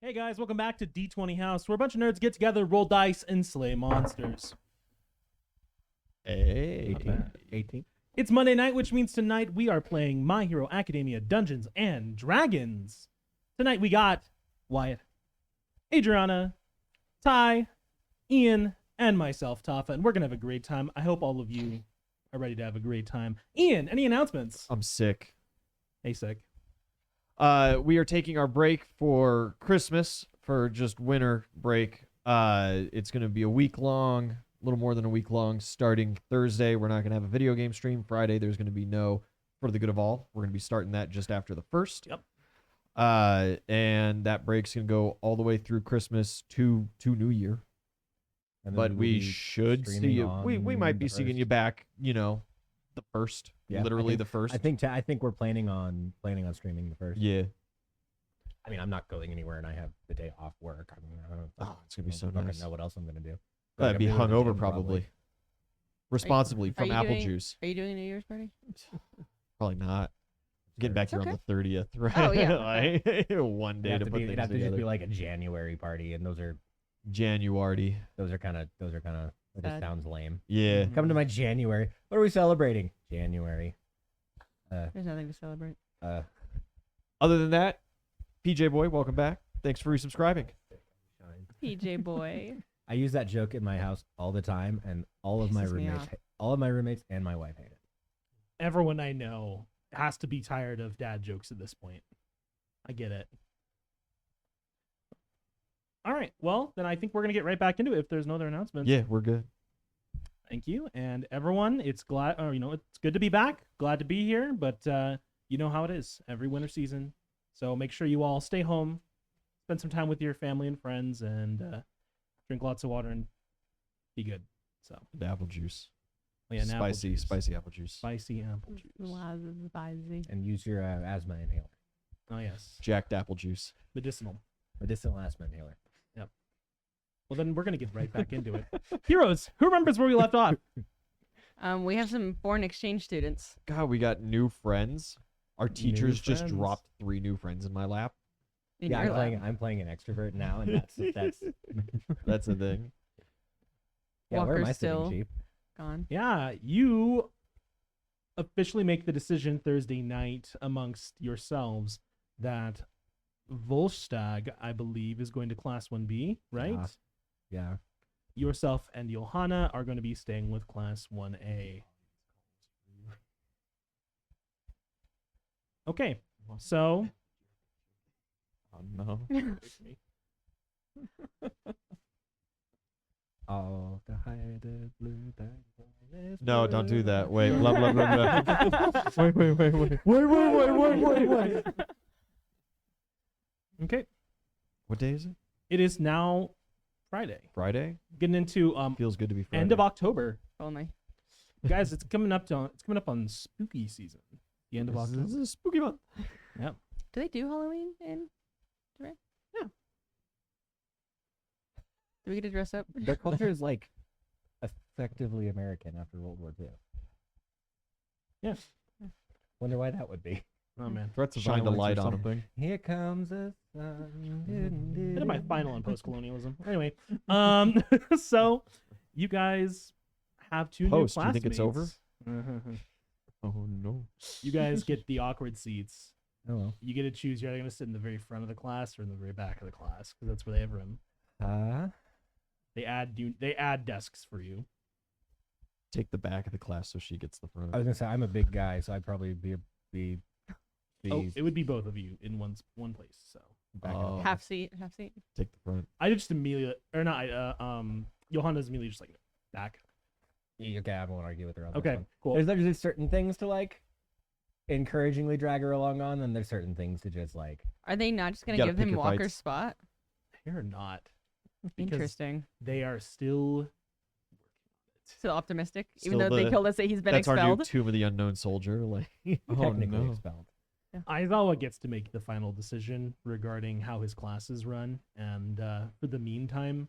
Hey guys, welcome back to D20 House, where a bunch of nerds get together, roll dice, and slay monsters. Hey, 18. It's Monday night, which means tonight we are playing My Hero Academia Dungeons and Dragons. Tonight we got Wyatt, Adriana, Ty, Ian, and myself, Tafa, and we're gonna have a great time. I hope all of you are ready to have a great time. Ian, any announcements? I'm sick. Hey, sick. We are taking our break for Christmas, for just winter break. It's going to be a week long, a little more than a week long, starting Thursday. We're not going to have a video game stream. Friday, there's going to be no For the Good of All. We're going to be starting that just after the 1st. Yep. And that break's going to go all the way through Christmas to New Year. And then But will we be should see streaming you. We on might be the seeing 1st. you back, the 1st. Yeah, Literally I the think, 1st. I think we're planning on streaming the first. Yeah. I mean, I'm not going anywhere, and I have the day off work. I mean, I don't, Oh, it's going to be so I'm not nice. gonna know what else I'm gonna do. I'd be I'm doing the hungover gym probably. Responsibly from you apple doing- juice. Are you doing a New Year's party? Probably not. Getting back here It's on the 30th, right? Oh, yeah. Like, one day to put It'd things have to just together. be like a January party, and those are January. kind of that just Sad. sounds lame. Yeah. Mhm. Come to my January. What are we celebrating? January. There's nothing to celebrate. Other than that, PJ Boy, welcome back. Thanks for resubscribing. PJ boy. I use that joke in my house all the time, and all of my Pisses me roommates, off. all of my roommates and my wife hate it. Everyone I know has to be tired of dad jokes at this point. I get it. All right, well, then I think we're going to get right back into it if there's no other announcements. Yeah, we're good. Thank you. And everyone, it's it's good to be back. Glad to be here, but you know how it is every winter season. So make sure you all stay home, spend some time with your family and friends, and drink lots of water and be good. So, The apple juice. yeah, and apple Spicy, juice. spicy apple juice. Spicy apple juice. Lots of spicy. And use your asthma inhaler, Oh, yes. Jacked apple juice. Medicinal. medicinal asthma inhaler. Well, then we're going to get right back into it. Heroes, who remembers where we left off? We have some foreign exchange students. God, we got new friends. Our teachers just friends. dropped 3 new friends in my lap. In Yeah, your lab. I'm playing an extrovert now, and that's That's a thing. yeah. Where am I Walker's sitting, still Chief? gone. Yeah, you officially make the decision Thursday night amongst yourselves that Volstagg, I believe, is going to Class 1B, right? Yeah. Yourself and Johanna are going to be staying with Class 1A. Okay, so... Oh, no. Oh, the higher the blue than No, don't do that. Wait, blah, blah, blah, blah. Wait. Okay, What day is it? it is now Friday. Friday? Getting into Feels good to be Friday. end of October. Only. Guys, it's coming up on spooky season. The end of This October. is a spooky month. Do they do Halloween in Japan? Yeah. Do we get to dress up? Their culture is like effectively American after World War II. Yeah. Wonder why that would be. Oh man. Threats of Shine the violence or light on them. something. Here comes the sun. I did my final on post-colonialism. Anyway, so you guys have 2 Post, new do you think it's over? classmates. Oh, no. You guys get the awkward seats. Oh well. You get to choose. You're either going to sit in the very front of the class or in the very back of the class because that's where they have room. They add desks for you. Take the back of the class so she gets the front. I was gonna say I'm a big guy, so I'd probably be Oh, it would be both of you in one place. So back Oh. up. Half seat. Take the front. I just immediately, or not. Johanna's immediately just like back. Okay, I won't argue with her on this Okay, one. cool. There's just certain things to like encouragingly drag her along on, and there's certain things to just like. Are they not just You gonna gotta give pick him your Walker's fights. spot? They're not. Because Interesting. They are still. Still optimistic, Still even though they the- told us that he's been That's our new expelled. Tomb of the Unknown Soldier. Like, oh, Technically no. expelled. Aizawa gets to make the final decision regarding how his classes run, and for the meantime,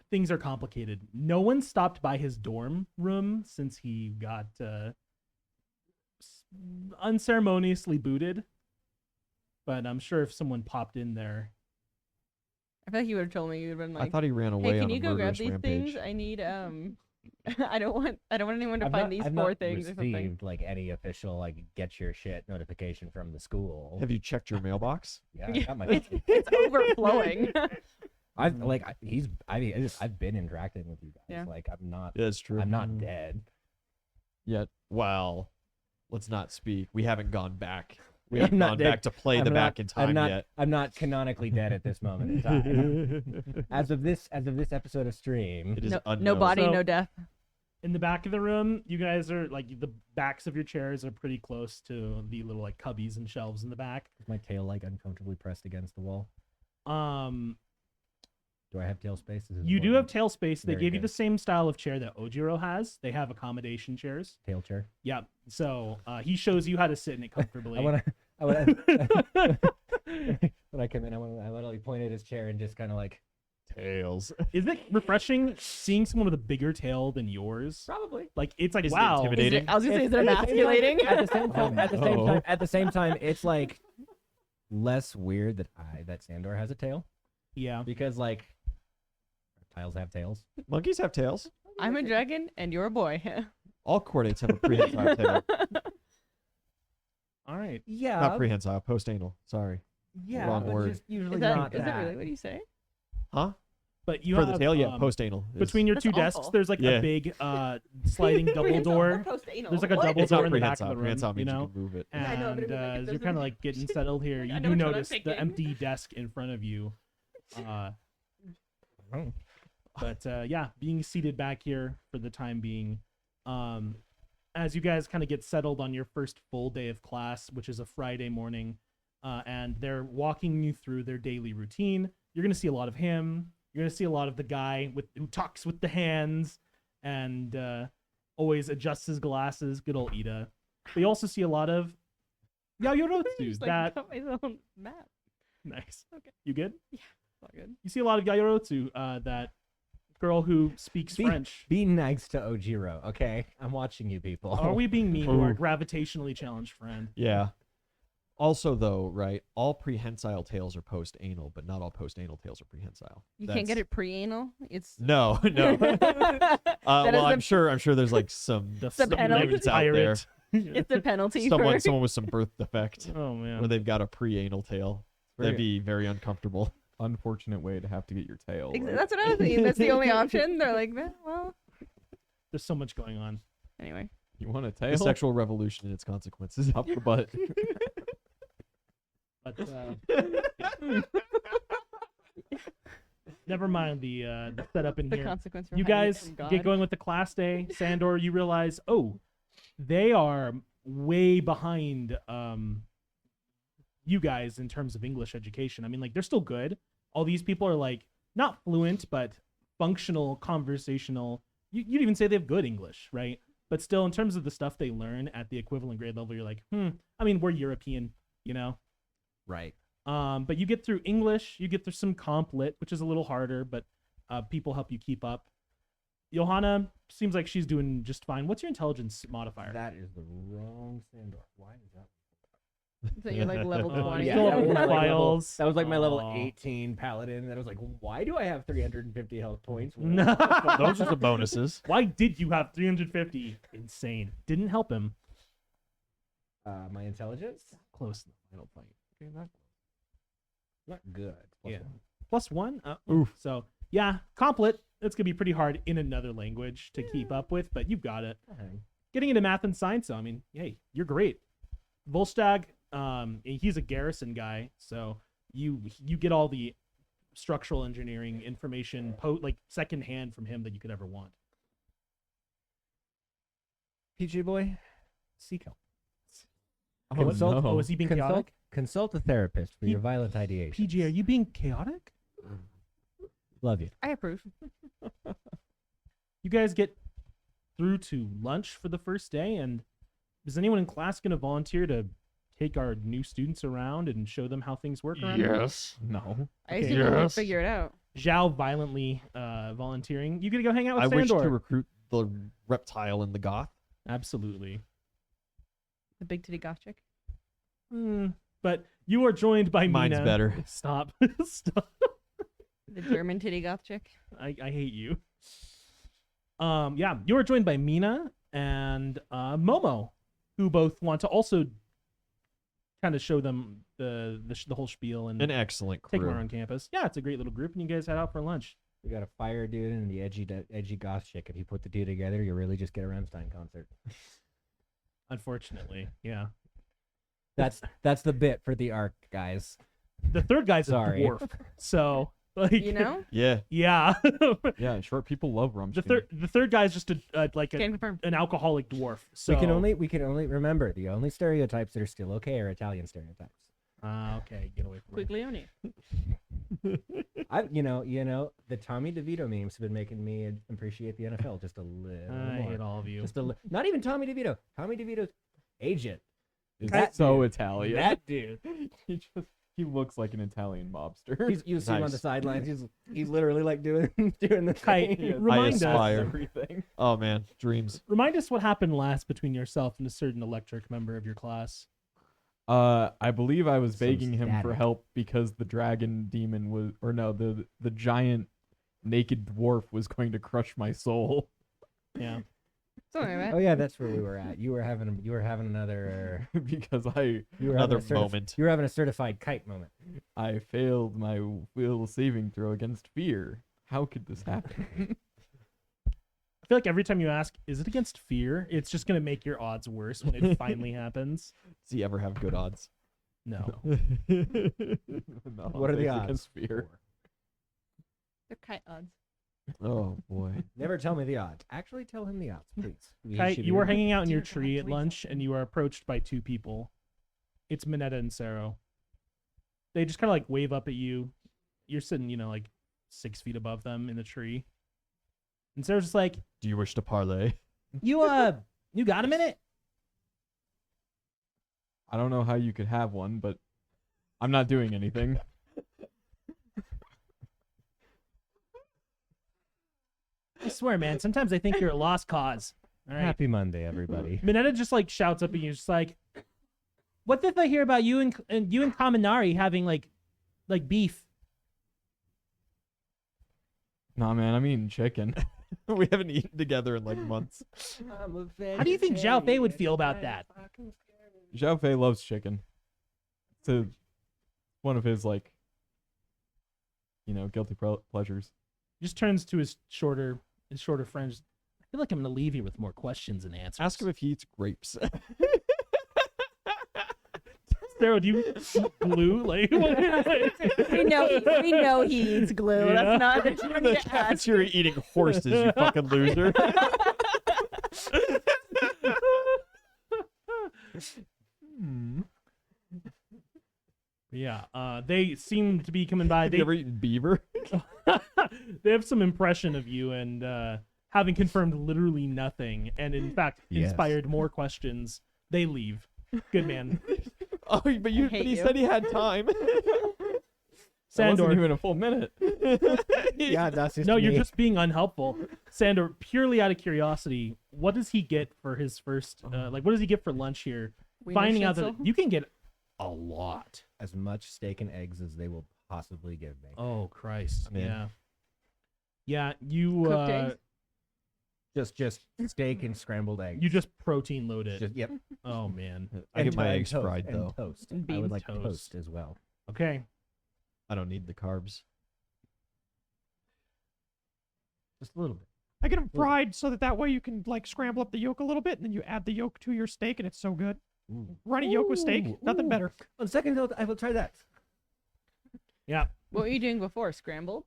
things are complicated. No one stopped by his dorm room since he got unceremoniously booted. but I'm sure if someone popped in there, I feel like you would have told me. You would have been I like, thought he ran away "Hey, on can a you go grab murderous these rampage. things? I need I don't want anyone to find these I've four not things or something." received like any official like get your shit notification from the school. Have you checked your mailbox? Yeah, I Yeah, got my. it's overflowing. I've like I've been interacting with you guys. Yeah. Like I'm not. That's true. I'm not dead. Yet. Well, let's not speak. We haven't gone back. We I'm haven't not gone dead. back to play the back in time yet. I'm not canonically dead at this moment in time. as of this episode of stream. It is No unknown. body, So- no death. in the back of the room, you guys are like the backs of your chairs are pretty close to the little like cubbies and shelves in the back. Is my tail like uncomfortably pressed against the wall? Do I have tail space? This is You do have important. tail space. They Very gave you good. the same style of chair that Ojiro has. They have accommodation chairs. tail chair. Yeah. So he shows you how to sit in it comfortably. I want when I come in, I literally point at his chair and just kind of like Tails. Is it refreshing seeing someone with a bigger tail than yours? probably. Like it's like Is it wow. intimidating? I was gonna say, is it At the same time- emasculating? At the same time, no. at the same time, it's like less weird that Sandor has a tail Yeah. because like reptiles have tails. Monkeys have tails. I'm a dragon and you're a boy. All chordates have a prehensile tail. All right. Yeah, Not prehensile, post-anal. Sorry. yeah, wrong but word. just usually Is that, not is that. that really what you say? Huh? But you For have the tail, yeah, post-anal. is- between your That's two desks, awful. there's like Yeah. a big sliding double door. There's like a double It's door not in the back of prehensile. the room, Prehensile you means know. you can move it. Yeah, I know, but And it was like, as if you're there's kind of a- like getting settled here, I you know do which one I'm notice the picking. empty desk in front of you. Oh. But yeah, being seated back here for the time being, as you guys kind of get settled on your first full day of class, which is a Friday morning, and they're walking you through their daily routine. You're gonna see a lot of him. You're gonna see a lot of the guy who talks with the hands and always adjusts his glasses. Good old Ida. But you also see a lot of Yaoyorotsu. Just, That got my own map. nice. Okay. You good? It's all good. You see a lot of Yaoyorotsu. That girl who speaks French. Be nice to Ojiro, okay? I'm watching you people. Are we being mean to our Ooh. gravitationally challenged friend? Yeah. Also, though, right, all prehensile tails are post-anal, but not all post-anal tails are prehensile. You can't get it pre-anal. It's No, no. That Well, is I'm the- sure there's like some The penalty. nerds out there. it's the penalty Someone for with some birth defect Oh man. where they've got a pre-anal tail. That'd be very uncomfortable. Unfortunate way to have to get your tail. right? That's what I was thinking. That's the only option. They're like, well, There's so much going on. anyway. You want a The tail? sexual revolution and its consequences. Up the butt. But never mind the setup in The here. consequence for You hiding it guys from God. get going with the class day. Sandor, you realize, oh, they are way behind you guys in terms of English education. I mean, like, they're still good. All these people are like not fluent, but functional, conversational. You'd even say they have good English, right? But still, in terms of the stuff they learn at the equivalent grade level, you're like, I mean, we're European, you know? Right. But you get through English, you get through some comp lit, which is a little harder, but people help you keep up. Johanna seems like she's doing just fine. What's your intelligence modifier? That is the wrong Sandor. Why is that? So you're like level Oh, 20. you still have that was my, like, level, files. that was like my level Aw. 18 paladin. That I was like, why do I have 350 health points? Those are the bonuses. Why did you have 350? Insane. Didn't help him. My intelligence? Close in the final fight. Okay, not good. Plus Yeah. one. +1. Oof. So yeah, complet. It's gonna be pretty hard in another language to keep up with, but you've got it. Okay. Getting into math and science, though, I mean, hey, you're great. Volstagg, he's a garrison guy, so you get all the structural engineering information, like secondhand from him that you could ever want. PJ boy, seek help. Oh, Consult- no. Oh, is he being chaotic? Consult a therapist for P- your violent ideation. PG, are you being chaotic? Love you. I approve. You guys get through to lunch for the first day, and is anyone in class going to volunteer to take our new students around and show them how things work around here? No. I Okay. assume we'll Yes. figure it out. Zhao violently volunteering. You gonna go hang out with I wish Sandor? to recruit the reptile and the goth. Absolutely. The big titty goth chick. But You are joined by Mine's Mina. better. Stop. Stop. The German titty goth chick. I hate you. Yeah, you are joined by Mina and Momo, who both want to also kind of show them the whole spiel and An excellent take them crew. around campus. Yeah, it's a great little group, and you guys head out for lunch. We got a fire dude and the edgy goth chick. If you put the two together, you really just get a Rammstein concert. Unfortunately, yeah. That's the bit for the arc, guys. The third guy's Sorry. a dwarf, so like You know? Yeah. yeah. Yeah, short people love Rumskin. the third guy's just like Can confirm. an alcoholic dwarf. So We can only remember the only stereotypes that are still okay are Italian stereotypes. okay, get away from me. Quiglione. You know, the Tommy DeVito memes have been making me appreciate the NFL just a little I more. hate all of you. Just not even Tommy DeVito. Tommy DeVito's agent. Is That so dude. Italian. That dude. he looks like an Italian mobster. You see him on the Nice. sidelines. He's literally like doing the Kite, thing. remind us. aspire. everything. Oh man, dreams. Remind us what happened last between yourself and a certain electric member of your class. I believe I was Some begging him for static. help because the dragon demon was, or no, the giant naked dwarf was going to crush my soul. Yeah. Something like Oh that. yeah, that's where we were at. You were having another. because You were Another having a moment. You were having a certified kite moment. I failed my will saving throw against fear. How could this happen? I feel like every time you ask, is it against fear? It's just gonna make your odds worse when it finally happens. Does he ever have good odds? No. No, What are the it's odds? against fear? They're kite odds. Oh boy. Never tell me the odds. Actually, tell him the odds, please. Kite, you are hanging out in your Dear God, tree at please. lunch, and you are approached by two people. It's Minetta and Saro. They just kind of like wave up at you. You're sitting, like 6 feet above them in the tree. And Sarah's just like, Do you wish to parlay? you got a minute? I don't know how you could have one, but I'm not doing anything. I swear, man, sometimes I think you're a lost cause. All right. Happy Monday, everybody. Minetta just like shouts up at you, just like, what if I hear about you and you and Kaminari having like beef? Nah, man, I'm eating chicken. We haven't eaten together in like months. How do you think Zhao Fei would feel about that? Zhao Fei loves chicken. It's one of his guilty pleasures. Just turns to his shorter friends. I feel like I'm gonna leave here with more questions and answers. Ask him if he eats grapes. Sarah, do you eat glue? Like, We know he eats glue. Yeah. That's not the In time the to ask. cafeteria eating horses, you fucking loser. Yeah, they seem to be coming by. Have They you ever eaten beaver? they have some impression of you, and having confirmed literally nothing, and in fact Yes. inspired more questions, they leave. Good man. Oh, but hate he you. said he had time. That Sandor. wasn't even a full minute. Yeah, that's just No, you're me. just being unhelpful. Sandor, purely out of curiosity, what does he get for his first, what does he get for lunch here? Wiener Finding out that schnitzel? you can get a lot. as much steak and eggs as they will possibly give me. Oh, Christ. I'm in. Yeah. Yeah, you, Cooked eggs? Just steak and scrambled eggs. you just protein load it. Yep. Oh, man. I get my And eggs toast, fried and though. Toast. And I would beans. like Toast. toast as well. Okay. I don't need the carbs. Just a little bit. I get them fried so that way you can like scramble up the yolk a little bit, and then you add the yolk to your steak, and it's so good. Runny yolk with steak, Ooh, nothing ooh. better. On second thought, I will try that. Yeah. What were you doing before? Scrambled?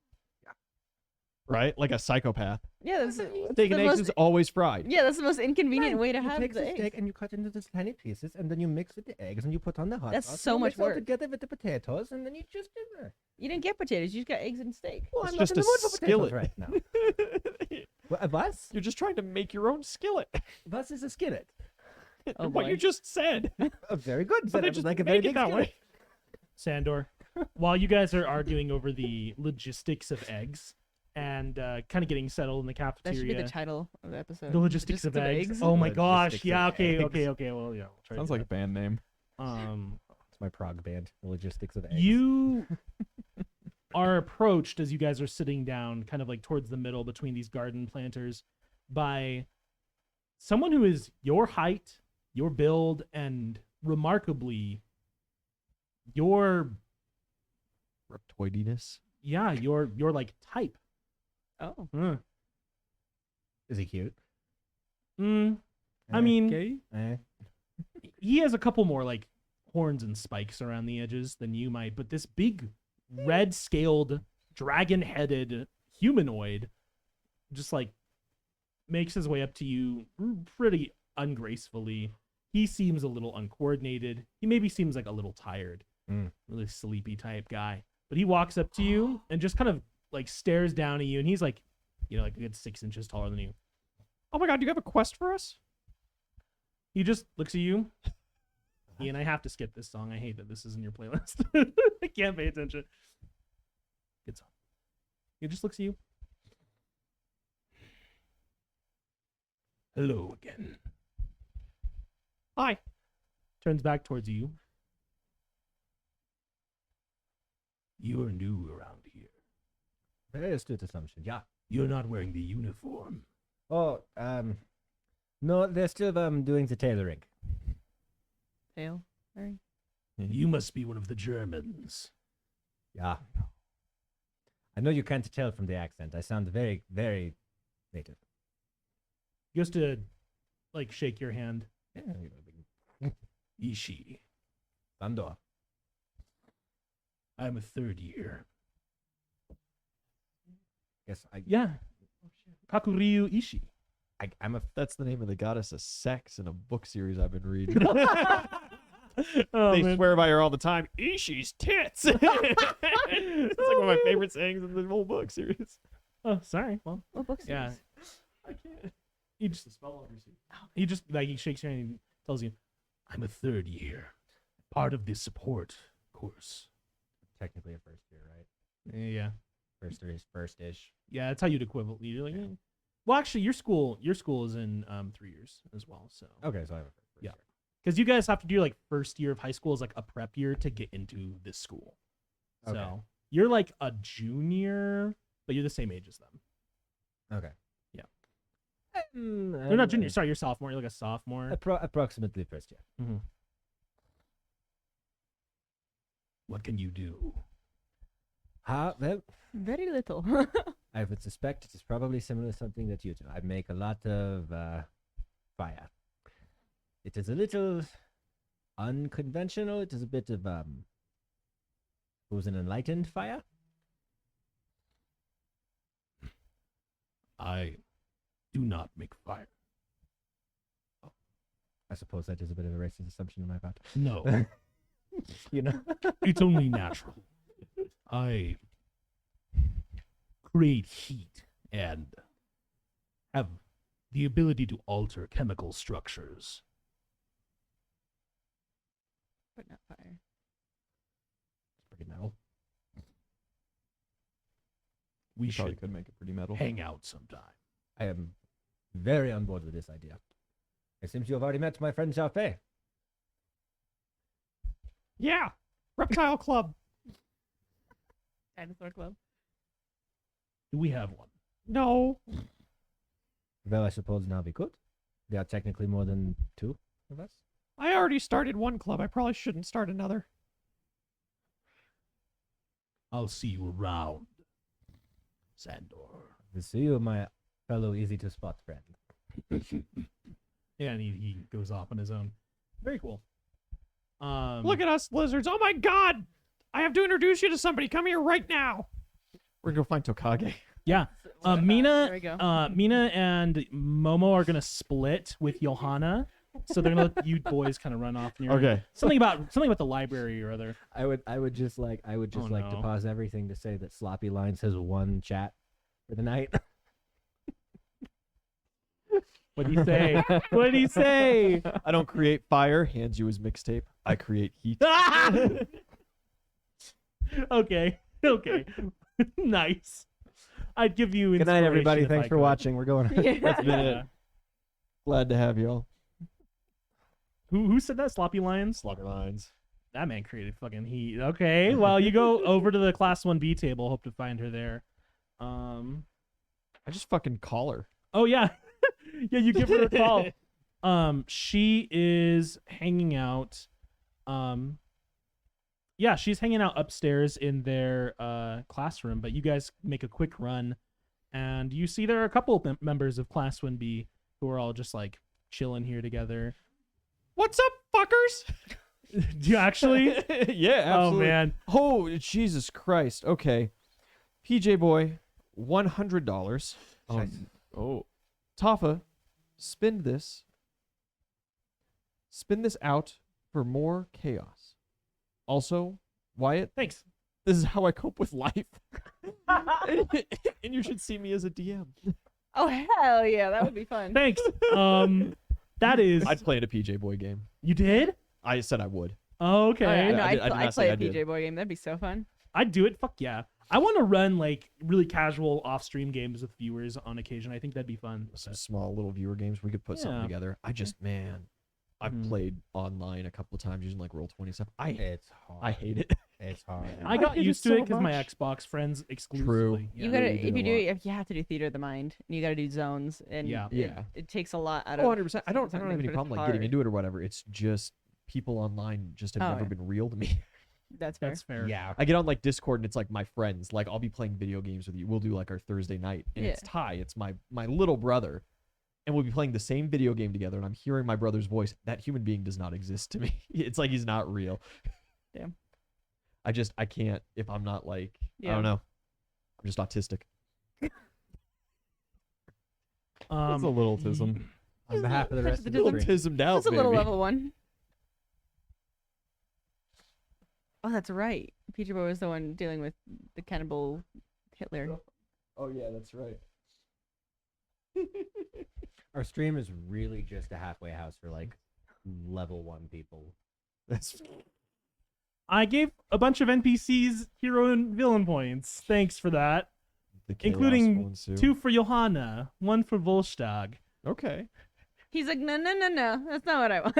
Right? Like a psychopath. Yeah, that's Steak and the eggs most, is always fried. yeah, that's the most inconvenient way to You have take the the steak eggs. and you cut into these tiny pieces, and then you mix with the eggs, and you put on the hot That's sauce. so and you much mix it all work. together with the potatoes, and then you just do that. You didn't get potatoes. You just got eggs and steak. Well, It's I'm just not in a the mood for potatoes skillet. right now. What? You're just trying to make your own skillet. Was is a skillet. Oh, what boy. you just said. Very good. But Said they it was just like a very make it big that skillet. way. Sandor, while you guys are arguing over the logistics of eggs and kind of getting settled in the That should be cafeteria, the title of the episode. the logistics of eggs. Oh my gosh. Logistics Yeah. of Okay. eggs. Okay. Okay. Well, yeah. We'll try to Sounds do like a band name. that. my prog band, the logistics of eggs. You are approached as you guys are sitting down, kind of like towards the middle between these garden planters, by someone who is your height, your build, and remarkably your Reptoidiness. your like type. Oh. Is he cute? I mean, Eh. he has a couple more like horns and spikes around the edges than you might, but this big red scaled dragon headed humanoid just like makes his way up to you pretty ungracefully. He seems a little uncoordinated. He maybe seems like a little tired, really sleepy type guy. But he walks up to you and just kind of like stares down at you, and he's like, like a good 6 inches taller than you. Oh my god, do you have a quest for us? He just looks at you. Ian, I have to skip this song. I hate that this is in your playlist. I can't pay attention. Good song. He just looks at you. Hello again. Hi. Turns back towards you. You are new around here. Very astute assumption. Yeah. You're not wearing the uniform. Oh, no, they're still doing the tailoring. Tail. Sorry. You must be one of the Germans. Yeah. I know you can't tell from the accent. I sound very, very native. He goes to like shake your hand. Yeah. Ishi. Sandor. I'm a third year. Guess Yeah. Kakuryu Ishi. I'm a. That's the name of the goddess of sex in a book series I've been reading. Oh, They man. swear by her all the time. Ishi's tits. It's like one of my favorite sayings in the whole book series. Oh, sorry. Well, What books? yeah. I can't. He just he just like he shakes your hand and tells you, "I'm a third year, part of the support course." Technically a first year, right? Yeah, First-ish. yeah. That's how you'd equivalent. You're like, well, actually, your school is in 3 years as well. So Okay, so I have a first Yeah. year. because you guys have to do like first year of high school is like a prep year to get into this school. Okay. So you're like a junior, but you're the same age as them. Okay. Yeah. They're You're not junior. Sorry, you're sophomore. You're like a sophomore. Approximately first year. What can you do? Well, Very little. I would suspect it is probably similar to something that you do. I make a lot of fire. It is a little unconventional. It is a bit of who's an enlightened fire? I do not make fire. I suppose that is a bit of a racist assumption on my part. No, You know? it's only natural. I create heat and have the ability to alter chemical structures. But not fire. It's pretty metal. We You probably should could make it pretty metal. hang out sometime. I am very on board with this idea. It seems you have already met my friend Xiaofei. Yeah. Reptile Club. Dinosaur Club. Do we have one? No. Well, I suppose now we could. There are technically more than 2 of us. I already started one club. I probably shouldn't start another. I'll see you around, Sandor. We'll see you, my fellow easy to spot friend. Yeah, and he goes off on his own. Very cool. Look at us lizards. Oh my god. I have to introduce you to somebody. Come here right now. We're gonna go find Tokage. Yeah. There Mina we go. Mina and Momo are gonna split with Johanna. So they're gonna let you boys kind of run off. And you're Okay. something about the library or other. I would just like Oh, to no. pause everything to say that Sloppy Lines has one chat for the night. What do you say? What do you say? I don't create fire. Hands you his mixtape. I create heat. Okay. Nice. I'd give you. Good night, everybody. inspiration if Thanks I for could. watching. We're going. That's been Yeah. it. Glad to have you all. Who said that? Sloppy Lions. Slugger lines. That man created fucking heat. Okay, well, you go over to the class 1B table. Hope to find her there. I just fucking call her. Oh yeah, yeah. You give her a call. She is hanging out. Yeah, she's hanging out upstairs in their classroom. But you guys make a quick run, and you see there are a couple of members of Class 1B who are all just like chilling here together. What's up, fuckers? Do you actually? Yeah, Oh absolutely. man. Oh, Jesus Christ. Okay. PJ Boy, $100. Oh, Tafa, spin this. Spin this out for more chaos. Also, Wyatt, Thanks. this is how I cope with life. And you should see me as a DM. Oh hell yeah, that would be fun. Thanks. That is. I'd play in a PJ Boy game. You did? I said I would. Oh, okay. Oh, yeah, no, I did I'd not play say a I did. PJ Boy game. That'd be so fun. I'd do it. Fuck yeah. I want to run like really casual off-stream games with viewers on occasion. I think that'd be fun. Some small little viewer games. We could put something Yeah. together. I just, man, I've Mhm. played online a couple of times using like Roll20 stuff. It's hard. I hate it. It's hard. I got hate it used to so it because my much. Xbox friends exclusively. Yeah. You gotta we did if a you do lot. it, you have to do theater of the mind, and you gotta do zones, and Yeah. Yeah. it takes a lot out Oh, of. 100%. I don't have something, any but it's problem like getting hard. into it or whatever. It's just people online just have Oh, never yeah. been real to me. That's fair. That's fair. Yeah. I get on like Discord and it's like my friends. Like I'll be playing video games with you. We'll do like our Thursday night, and it's Yeah. Ty. It's my little brother, and we'll be playing the same video game together. And I'm hearing my brother's voice. That human being does not exist to me. It's like he's not real. Damn. I can't if I'm not like I Yeah. don't know. I'm just autistic. that's a little tism. On behalf of the rest of the Little stream. Tismed out, That's a little baby. level one. Oh, that's right. PJ Boy was the one dealing with the cannibal Hitler. Oh yeah, that's right. Our stream is really just a halfway house for like level 1 people. That's I gave a bunch of NPCs hero and villain points. Thanks for that. the chaos Including will ensue. 2 for Johanna, 1 for Volstag. Okay. He's like, no, that's not what I want.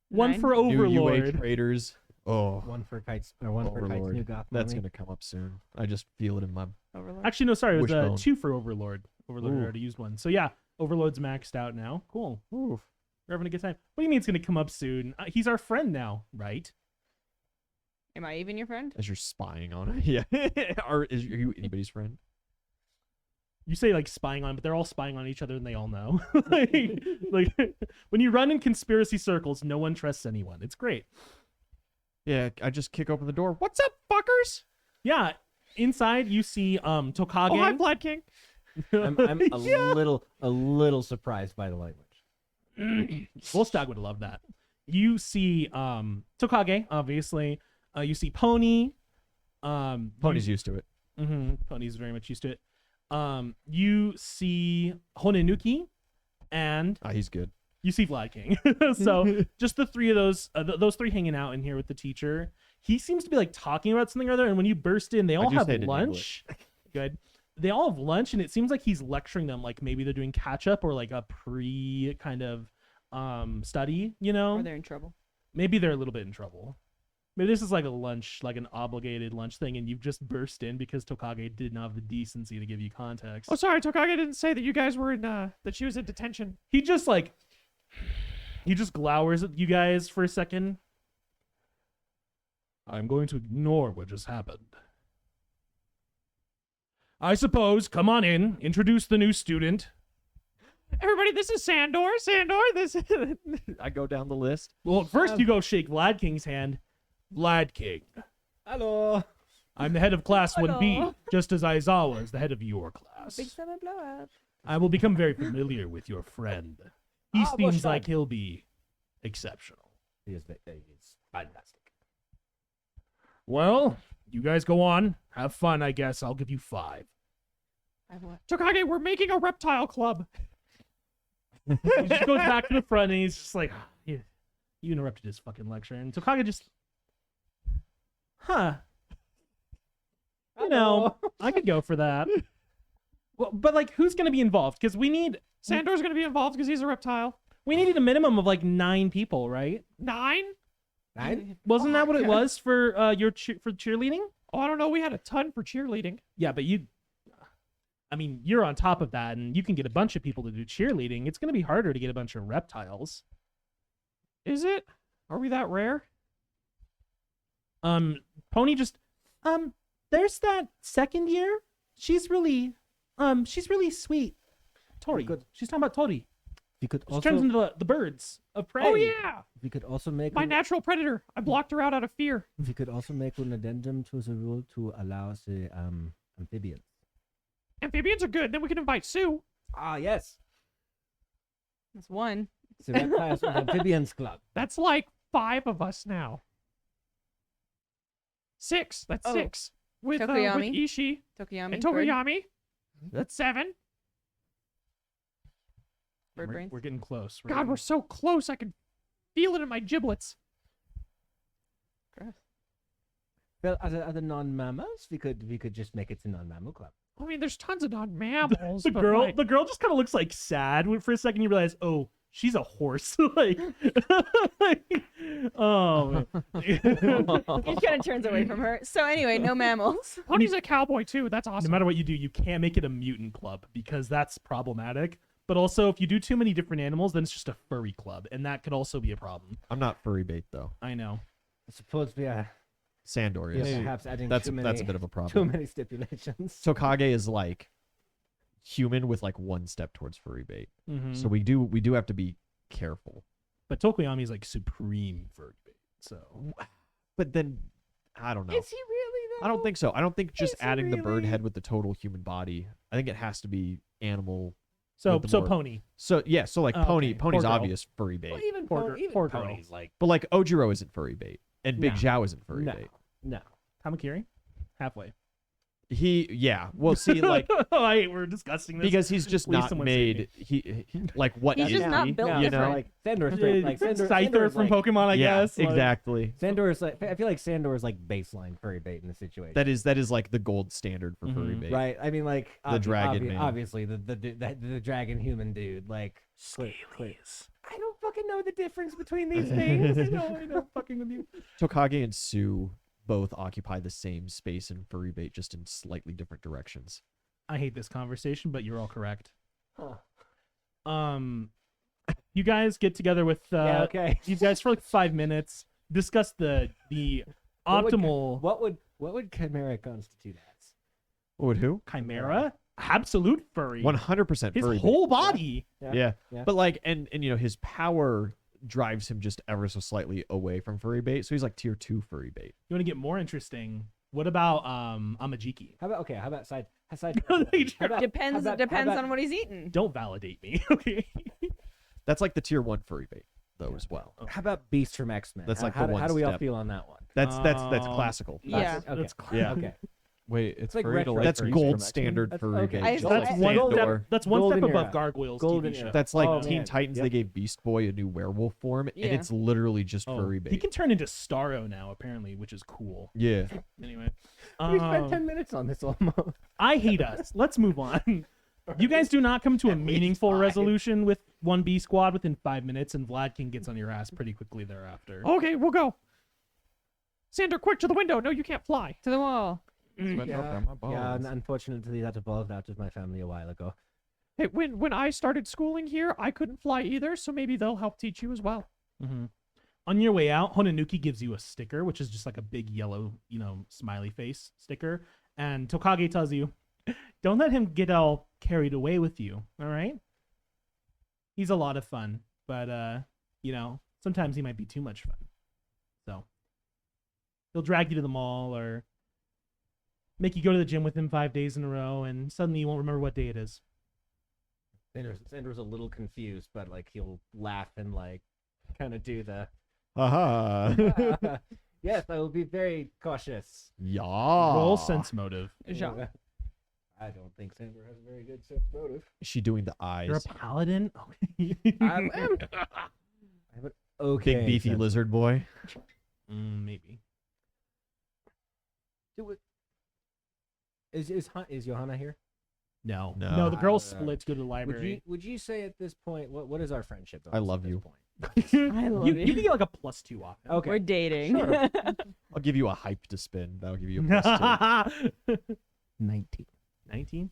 1 Nine? for New UA Overlord. traders. Oh, One for Kites, or one for Kites Overlord. New Goth. that's Mommy. gonna come up soon. I just feel it in my. Overlord. Actually, no, sorry. It was Wishbone. 2 for Overlord. Overlord Ooh. already used 1. So yeah, Overlord's maxed out now. Cool. Oof. We're having a good time. What do you mean it's going to come up soon? He's our friend now, right? Am I even your friend? As you're spying on it. Yeah. Are you anybody's friend? You say like spying on, but they're all spying on each other and they all know. like when you run in conspiracy circles, no one trusts anyone. It's great. Yeah, I just kick open the door. What's up, fuckers? Yeah, inside you see Tokage. Oh, hi, Blood King. I'm a little surprised by the language. Volstag would love that. You see Tokage, obviously. You see Pony. Pony's used to it. Pony's very much used to it. You see Honenuki, and He's good. you see Vlad King. So just the 3 of those 3 hanging out in here with the teacher. He seems to be like talking about something or other, and when you burst in, they all do have say it in lunch. Good. They all have lunch, and it seems like he's lecturing them, like maybe they're doing catch up or like a pre kind of study, you know? Or they're in trouble. Maybe they're a little bit in trouble. Maybe this is like a lunch, like an obligated lunch thing, and you've just burst in because Tokage didn't have the decency to give you context. Oh, sorry, Tokage didn't say that you guys were in, that she was in detention. He just glowers at you guys for a second. I'm going to ignore what just happened. I suppose, come on in, introduce the new student. Everybody, this is Sandor. Sandor, this is... I go down the list. Well, first you go shake Vlad King's hand. Vlad King, Hello. I'm the head of Class 1B, Hello. just as Aizawa is the head of your class. Big summer blowout. I will become very familiar with your friend. He Ah, seems Volstag. like he'll be exceptional. He is fantastic. Well, you guys go on. Have fun, I guess. I'll give you 5. I what? Tokage, we're making a reptile club. He just goes back to the front and he's just like, "Ah, you interrupted his fucking lecture. And Tokage just, you know, I could go for that. Well, but like, who's going to be involved? Because we need Sandor's gonna be involved because he's a reptile. a minimum of like 9 people, right? 9? 9? Wasn't that what it yeah. was for for cheerleading? Oh, I don't know. We had a ton for cheerleading. Yeah, but I mean, you're on top of that, and you can get a bunch of people to do cheerleading. It's going to be harder to get a bunch of reptiles. Is it? Are we that rare? Pony just, there's that second year. She's really sweet. Tori. Good. She's talking about Tori. You could She turns also into the birds of prey. Oh yeah, we could also make my natural predator. I blocked her out of fear. we could also make an addendum to the rule to allow the amphibians. Amphibians are good. Then we can invite Sue. Ah, yes. That's one. The Reptiles and Amphibians Club. That's like 5 of us now. 6. That's Oh. 6. With Tokoyami. Ishii Tokoyami. and bird- Tokoyami. That's 7. Bird We're, brains. we're getting close. God, we're so close. I can feel it in my giblets. Gross. Well, other non-mammals, we could just make it a non-mammal club. I mean, there's tons of non-mammals. the but girl. like- The girl just kind of looks like sad. For a second, you realize, oh, she's a horse. like, oh. He kind of turns away from her. So anyway, no mammals. Pony's a cowboy too. That's No awesome. matter what you do, you can't make it a mutant club because that's problematic. But also, if you do too many different animals, then it's just a furry club, and that could also be a problem. I'm not furry bait though. I know. I suppose we are Sandor is. perhaps adding That's too many, that's a bit of a too problem. many stipulations. Tokage is like human with like one step towards furry bait. Mm-hmm. So we do have to be careful. But Tokoyami is like supreme furry bait. So But then I don't know. Is he really though? I don't think so. I don't think just Is he adding the bird really? head with the total human body. I think it has to be animal. so With the so more- pony. So yeah, so like Oh, pony's okay. Poor girl. obvious furry bait. Well, even Poor even poor girl. ponies like But like Ojiro isn't furry bait. And Big No. Zhao isn't furry no, bait. no. Kamakiri, halfway. Well see like we're discussing this because he's just Please not someone save made he like what He's is just not he? built you different. know? Like Sandor's straight, like Sandor Scyther is from like, Pokemon, I yeah, guess. like- exactly. Sandor is like I feel like Sandor is like baseline furry bait in the situation. That is like the gold standard for furry Mhm. bait. right. I mean, like The dragon man. obviously the dragon human dude. Like clear. I don't fucking know the difference between these things. I know, fucking with you. Tokage and Sue both occupy the same space in furry bait, just in slightly different directions. I hate this conversation, but you're all correct. Huh. You guys get together with Yeah. Okay. you guys for like 5 minutes, discuss the What would- optimal What would chimera constitute as? What would who? chimera, absolute furry, 100% his furry whole body. Yeah. Yeah. But like and you know his power drives him just ever so slightly away from furry bait. So he's like tier 2 furry bait. You want to get more interesting? What about Amajiki? How about side? Depends on what he's eating. Don't validate me, okay? That's like the tier 1 furry bait though as well. How about Beast from X-Men? That's like how, the one how do we all step. feel on that one? That's Um, classical. Yeah. Okay. That's Yeah. Okay. Wait, it's like furry to retro. like That's Beast gold from X-Men? standard That's- furry okay. bait. I- Just That's like one Sandor. step. That's one Golden step era. above Gargoyles Golden TV show. era. That's like Oh, Teen man. Titans. They Yep. gave Beast Boy a new werewolf form, Yeah. and it's literally just Oh, furry he bait. can turn into Starro now, apparently, which is cool. Yeah. Anyway, We spent 10 um, minutes on this almost. I hate us. Let's move on. You guys do not come to a meaningful resolution with 1B squad within 5 minutes, and Vladkin gets on your ass pretty quickly thereafter. Okay, we'll go. Sander, quick to the window. No, you can't fly. To the wall. Went up there, my balls. Yeah, unfortunately that evolved out of my family a while ago. Hey, when I started schooling here, I couldn't fly either, so maybe they'll help teach you as well. Mm-hmm. On your way out, Honanuki gives you a sticker, which is just like a big yellow, smiley face sticker. And Tokage tells you, don't let him get all carried away with you, all right? He's a lot of fun, but, sometimes he might be too much fun. So, he'll drag you to the mall or make you go to the gym with him 5 days in a row, and suddenly you won't remember what day it is. Sander's a little confused, but like he'll laugh and like kind of do the Haha. yes, I will be very cautious. Yeah. Roll sense motive. Genre. I don't think Sander has a very good sense motive. Is she doing the eyes? You're a paladin? I am. Okay. Big beefy sense. lizard boy. Maybe. Do it. Is Johanna here? No. No. No, the girls Uh, split to go to the library. Would you say at this point what is our friendship? I love at this you. Point? I love you you. can get like a +2 off him. Okay. We're dating. Sure. I'll give you a hype to spin. That'll give you a +2. 19. 19.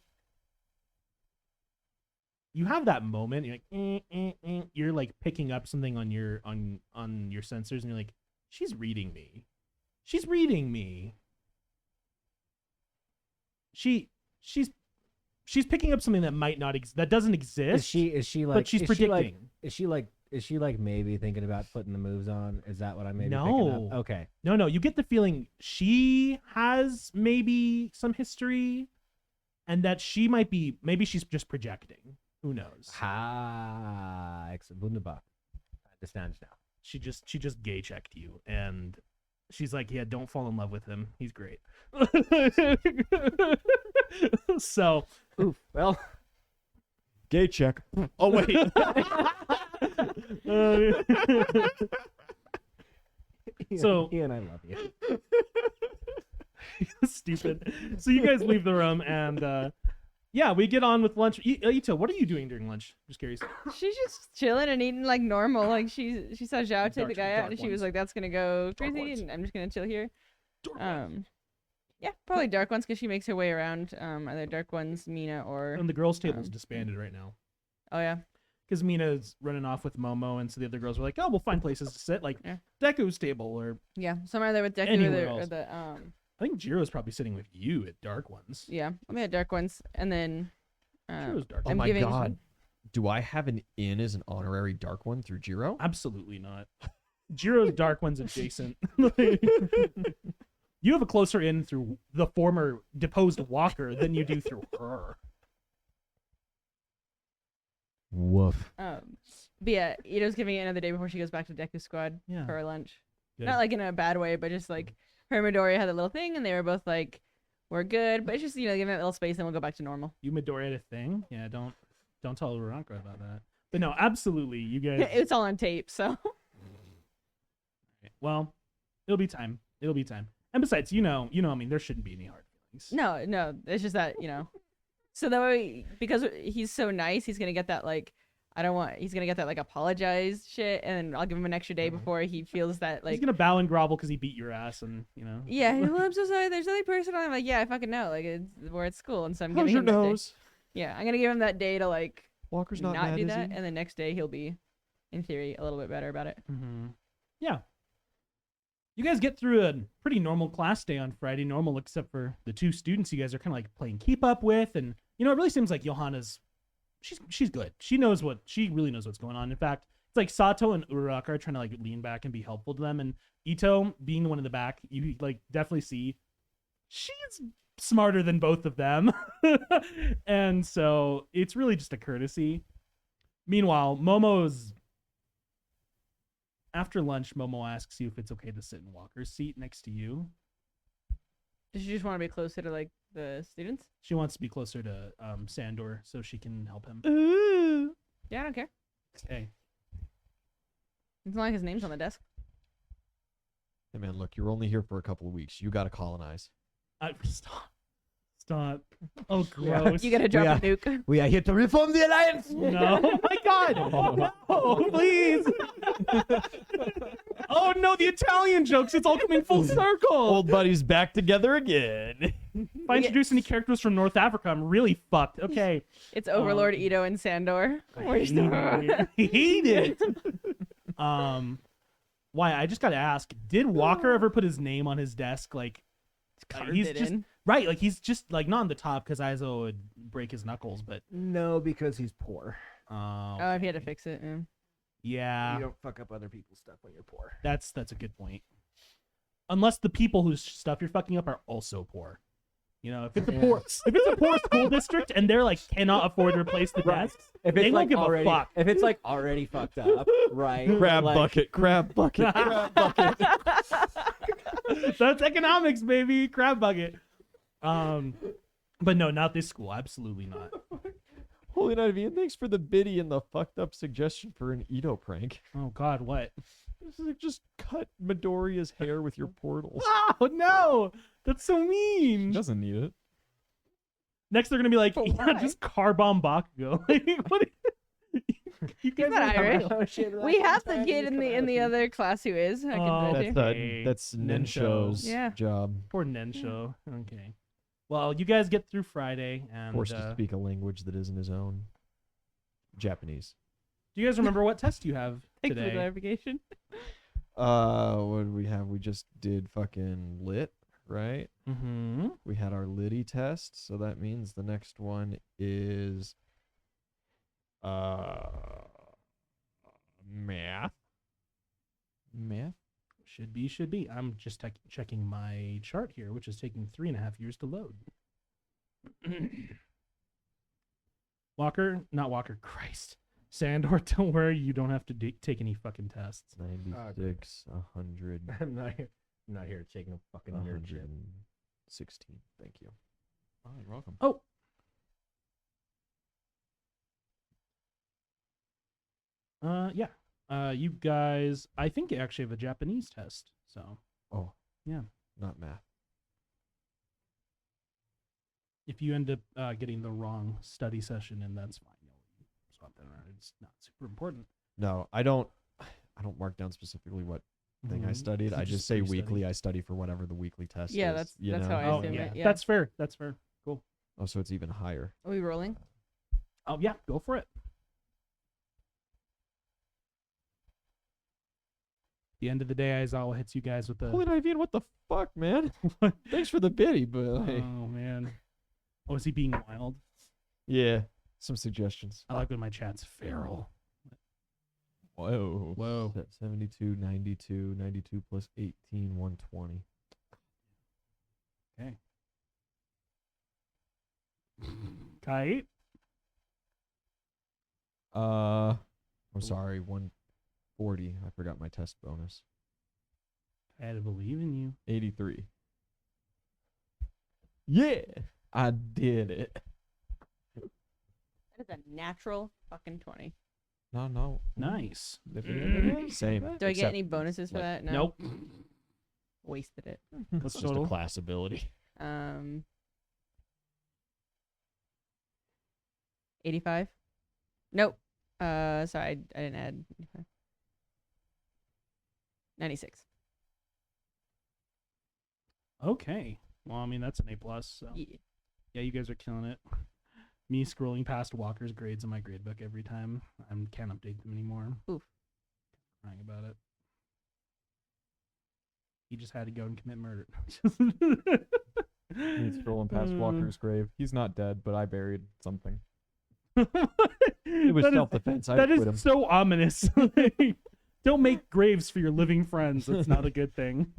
You have that moment. You're like, you're like picking up something on your your sensors, and you're like, she's reading me. She's reading me. She's picking up something that might not that doesn't exist. Is she like? but she's predicting. Is she like maybe thinking about putting the moves on? Is that what I maybe picking No. up? Okay. No, you get the feeling she has maybe some history, and that she might be, maybe she's just projecting. Who knows? Excellent. Wunderbar. I understand now. She just gay checked you, and she's like, yeah, don't fall in love with him. He's great. So, Oof. Well, Gay check. oh wait. So- Ian, I love you. Stupid. So you guys leave the room, and yeah, we get on with lunch. Ito, what are you doing during lunch? Just curious. She's just chilling and eating like normal. Like she saw Zhao take Dark- the guy dark out, and she was ones. like, "That's gonna go Dark crazy, ones. and I'm just gonna chill here." Dark ones. Yeah, probably dark ones because she makes her way around. Either dark ones, Mina, or And the girls' table's um, disbanded right now oh yeah, because Mina's running off with Momo, and so the other girls were like, "Oh, we'll find places to sit, like Yeah. Deku's table, or yeah. So I'm either with Deku Anywhere or else. the I think Jiro's probably sitting with you at Dark Ones." yeah. I'm at dark ones, and then Jiro's Dark Oh I'm Ones. my giving- god. Do I have an in as an honorary dark one through Jiro? Absolutely not. Jiro's Dark One's adjacent. You have a closer in through the former deposed Walker than you do through her. Woof. but yeah, Ito's giving it another day before she goes back to Deku Squad Yeah. for her lunch. Good. Not like in a bad way, but just like her and Midoriya had a little thing, and they were both like, "We're good," but it's just giving it a little space, and we'll go back to normal. You Midoriya had a thing? Yeah, don't tell Uraraka about that. But no, absolutely, you guys. It's all on tape, so Well, it'll be time. It'll be time. And besides, I mean, there shouldn't be any hard feelings. no, it's just that So that way, because he's so nice, he's gonna get that like, he's gonna get that like apologize shit, and I'll give him an extra day before he feels that He's like, gonna bow and grovel because he beat your ass, and yeah, well, I'm so sorry. There's another person. I'm like, yeah, I fucking know. Like, we're at school, and so I'm How's giving your him that day. nose? Yeah, I'm gonna give him that day to like Walker's not, not mad, do is that, he? and the next day he'll be, in theory, a little bit better about it. Mm-hmm. Yeah. You guys get through a pretty normal class day on Friday, normal except for the two students you guys are kind of like playing keep up with, and it really seems like Johanna's, she's good. She really knows what's going on. In fact, it's like Sato and Uraraka are trying to like lean back and be helpful to them, and Ito being the one in the back, you like definitely see she's smarter than both of them, and so it's really just a courtesy. Meanwhile, after lunch, Momo asks you if it's okay to sit in Walker's seat next to you. Does she just want to be closer to like the students? She wants to be closer to Sandor so she can help him. Yeah, I don't care. Okay. As long as his name's on the desk. Hey man, look, you're only here for a couple of weeks. You gotta colonize. Stop. Oh, gross. You gotta drop Yeah. a nuke. We are here to reform the alliance. No. Oh my god. No, please. Oh no, the Italian jokes. It's all coming full circle. Old buddies back together again. If I introduce any characters from North Africa, I'm really fucked. Okay. It's Overlord Um, Ito and Sandor. Where he's I hate it. Why? I just gotta ask. Did Walker ever put his name on his desk? Like, he's it just in. right. Like he's just like not on the top because Aizo would break his knuckles. But No, because he's poor. Oh, if he had to fix it. Yeah. yeah, You don't fuck up other people's stuff when you're poor. that's a good point. Unless the people whose stuff you're fucking up are also poor. If it's a poor school district and they're like cannot afford to replace the Right. desks, If they it's won't like give already, a fuck. if it's like already fucked up, right? Crab like, bucket, crab bucket, crab bucket. That's economics, baby. Crab bucket. But no, not this school. Absolutely not. Holy Night of Ian, thanks for the biddy and the fucked up suggestion for an Ito prank. Oh God, what? Just cut Midoriya's hair with your portal. Oh no, that's so He mean. doesn't need it. Next, they're gonna be like, But yeah, why? just car bomb Bakugo. Like, what? You He's not are- Irish. Oh, shit, We that's have the Chinese kid in the community. other class who is. I can Oh, do it too. Okay. That's Nensho. Nensho's Yeah. job. Poor Nensho. Okay. Well, you guys get through Friday, and Forced to speak a language that isn't his own. Japanese. do you guys remember what test you have Thanks for the today? clarification. What did we have? We just did fucking lit, right? Mm-hmm. We had our Liddy test, so that means the next one is math. Math. Should be. I'm just checking my chart here, which is taking 3.5 years to load. Not Walker, Christ. Sandor, don't worry, you don't have to take any fucking tests. 96, 100, I'm not here taking a fucking nerd shit. 116. Thank you. Oh, you're welcome. Oh. Yeah. You guys, I think you actually have a Japanese test. So Oh. Yeah. Not math. if you end up getting the wrong study session, and that's fine. You'll swap that around. It's not super important. No, I don't mark down specifically what thing I Mhm. studied. You I just say pre-study. weekly. I study for whatever the weekly test Yeah, is. that's- you that's know? how I Oh assume yeah. it, yeah. That's fair. That's fair. Cool. Oh, so it's even higher. Are we rolling? Oh yeah, go for it. The end of the day, Aizawa hits you guys with the. Holy Ivan, what the fuck, man? Thanks for the biddy, but like, Oh man. Oh, is he being wild? yeah, some suggestions. I like when my chat's feral. Whoa. Whoa. 72, 92, 92 plus 18, 120. Okay. Kite. I'm sorry, 140. I forgot my test bonus. I had to believe in you. 83. Yeah, I did it. That is a natural fucking 20. No. Nice. Same. Do I get any bonuses for that? No. Nope. Wasted it. What's It's just total? a class ability. 85. Nope. Sorry, I didn't add 85. 96. Okay. Well, I mean that's an A plus. So. Yeah. Yeah, you guys are killing it. Me scrolling past Walker's grades in my gradebook every time. I can't update them anymore. Oof. Crying about it. He just had to go and commit murder. He's scrolling past Walker's grave. He's not dead, but I buried something. It was That is- self-defense. I That quit him. is so ominous. Don't make graves for your living friends. That's not a good thing.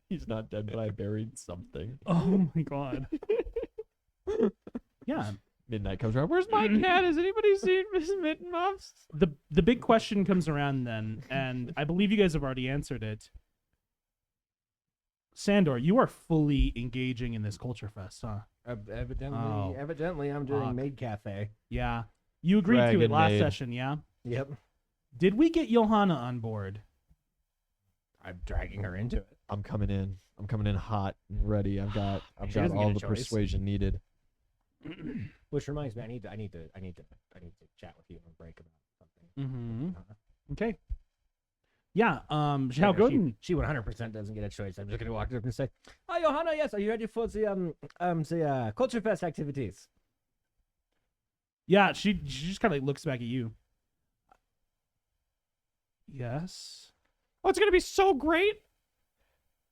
He's not dead, but I buried something. Oh my god. Yeah. Midnight comes around. Where's my cat? Has anybody seen Miss Mittenmuffs? The big question comes around then, and I believe you guys have already answered it. Sandor, you are fully engaging in this culture fest, huh? Evidently, Oh, evidently, I'm doing fuck. Maid Cafe. Yeah. You agreed to it Dragon last Maid. session, yeah? Yep. Did we get Johanna on board? I'm dragging her into it. I'm coming in. I'm coming in hot and ready. I've got She all doesn't get a the choice. persuasion needed. Which reminds me, I need to chat with you on break about something. Mm-hmm. Uh-huh. Okay. Yeah, Zhao Yeah, Godin. She 100% doesn't get a choice. I'm just gonna walk up and say, "Hi, Johanna. Yes, are you ready for the Culture Fest activities?" Yeah, she just kind of looks back at you. Yes. Oh, it's gonna be so great.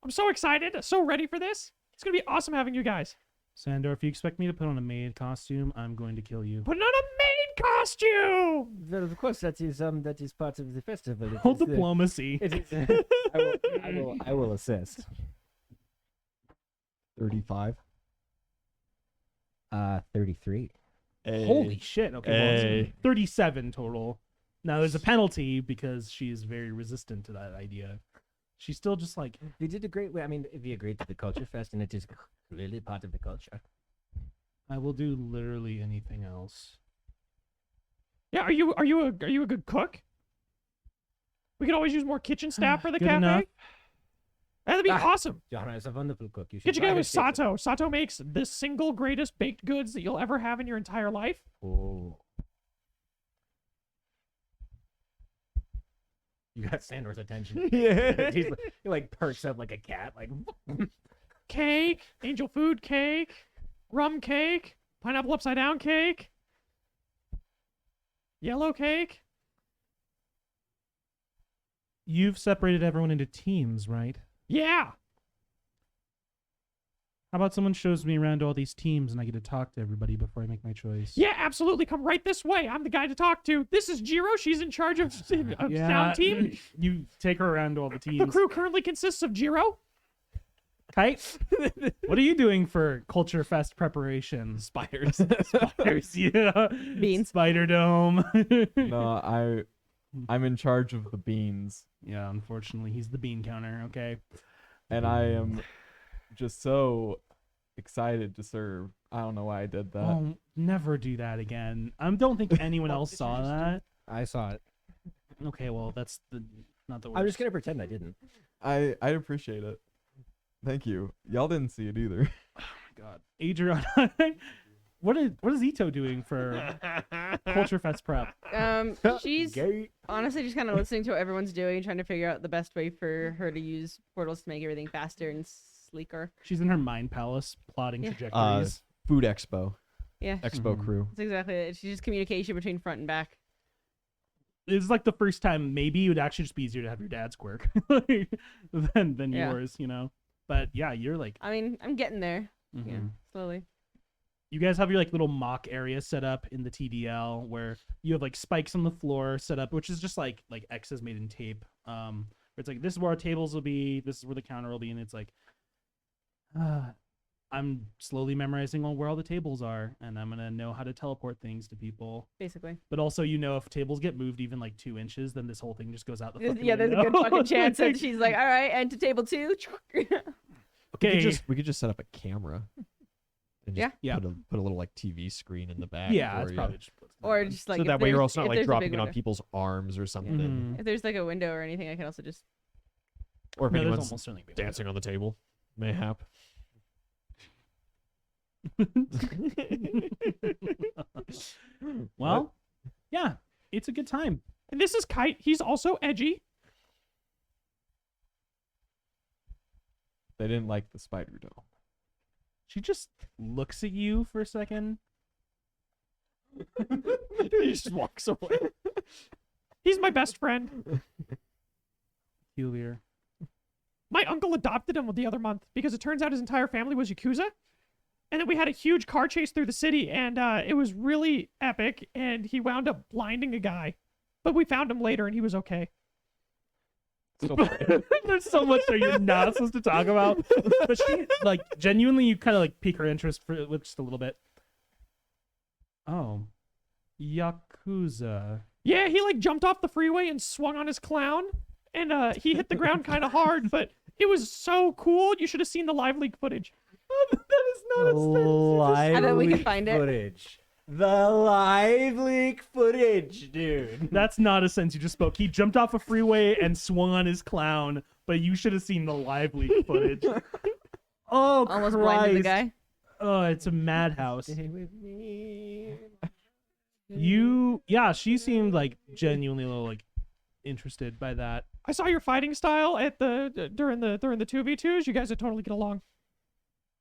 I'm so excited. So ready for this. It's gonna be awesome having you guys. Sandor, if you expect me to put on a maid costume, I'm going to kill you. Put on a maid costume. Well, of course, that is part of the festival. It Hold is the- diplomacy. It is. I will assist. 35. 33. Holy shit. Okay, well, Hey. it's 37 total. Now, there's a penalty because she is very resistant to that idea. She's still just like, You did a great way. I mean, if you agreed to the Culture Fest, and it is clearly part of the culture. I will do literally anything else. Yeah, are you a good cook? We could always use more kitchen staff for the Good cafe. enough. That'd be Ah. awesome. Johanna is a wonderful cook. You should Get try together her with pizza. Sato. Sato makes the single greatest baked goods that you'll ever have in your entire life. Oh. You got Sandor's attention. Yeah. he like perks up like a cat. Like Cake, angel food cake, rum cake, pineapple upside down cake, yellow cake. You've separated everyone into teams, right? Yeah. How about someone shows me around all these teams and I get to talk to everybody before I make my choice? Yeah, absolutely. Come right this way. I'm the guy to talk to. This is Jiro. She's in charge of sound team. You take her around to all the The teams. crew currently consists of Jiro. Kite, what are you doing for Culture Fest preparation? Spiders. Spiders, yeah. Beans. Spider Dome. No, I'm in charge of the beans, Yeah, unfortunately, he's the bean counter, okay? and I am just so excited to serve. I don't know why I did that. Oh, never do that again. I don't think anyone else saw that. I saw it. Okay, well, that's not the worst. I'm just gonna pretend I didn't. I appreciate it. Thank you. Y'all didn't see it either. God. Adriana, what is Ito doing for Culture Fest prep? She's honestly just kind of listening to what everyone's doing, trying to figure out the best way for her to use portals to make everything faster and sleeker. She's in her mind palace plotting Yeah. trajectories. Food Expo. Yeah, Expo Mhm. crew. that's exactly it. She's just communication between front and back. It's like the first time maybe it would actually just be easier to have your dad's quirk than Yeah. yours, you know? But yeah, you're like, I mean, I'm getting there. Yeah, mhm. slowly. You guys have your like little mock area set up in the TDL where you have like spikes on the floor set up, which is just like X's made in tape. Where it's like, this is where our tables will be, this is where the counter will be, and it's like, I'm slowly memorizing where all the tables are, and I'm gonna know how to teleport things to people. Basically. But also, you know, if tables get moved even like 2 inches, then this whole thing just goes out the fucking Yeah, there's a good window. fucking chance that Like, she's like, all right, and to table 2. okay, We could just set up a camera. And just Yeah. Put a little like TV screen in the back. yeah, for that's you. probably just Or just like so if that way you're there's- also not if like there's a dropping big it on window. people's arms or something. Mhm. If there's like a window or anything, I can also just. Or if No, there's anyone's almost certainly big dancing on the table, mayhap. Well, yeah, it's a good time. And this is Kite. He's also edgy. They didn't like the spider dome. She just looks at you for a second. He just walks away. He's my best friend. Peculiar. My uncle adopted him the other month because it turns out his entire family was Yakuza. And then we had a huge car chase through the city, and it was really epic, and he wound up blinding a guy. But we found him later, and he was okay. There's so much that you're not supposed to talk about. But she, like, genuinely, you kind of like pique her interest with just a little bit. Oh, Yakuza. Yeah, he like jumped off the freeway and swung on his clown, and he hit the ground kind of hard, but it was so cool. You should have seen the live leak footage. That is not a I bet we can find it. footage. The live leak footage, dude. That's not a sense you just spoke. He jumped off a freeway and swung on his clown, but you should have seen the live leak footage. Oh, Almost Christ. blinded the guy. Oh, it's a madhouse. Stay with me. Yeah, she seemed like genuinely a little like interested by that. I saw your fighting style at the during the 2v2s. You guys would totally get along.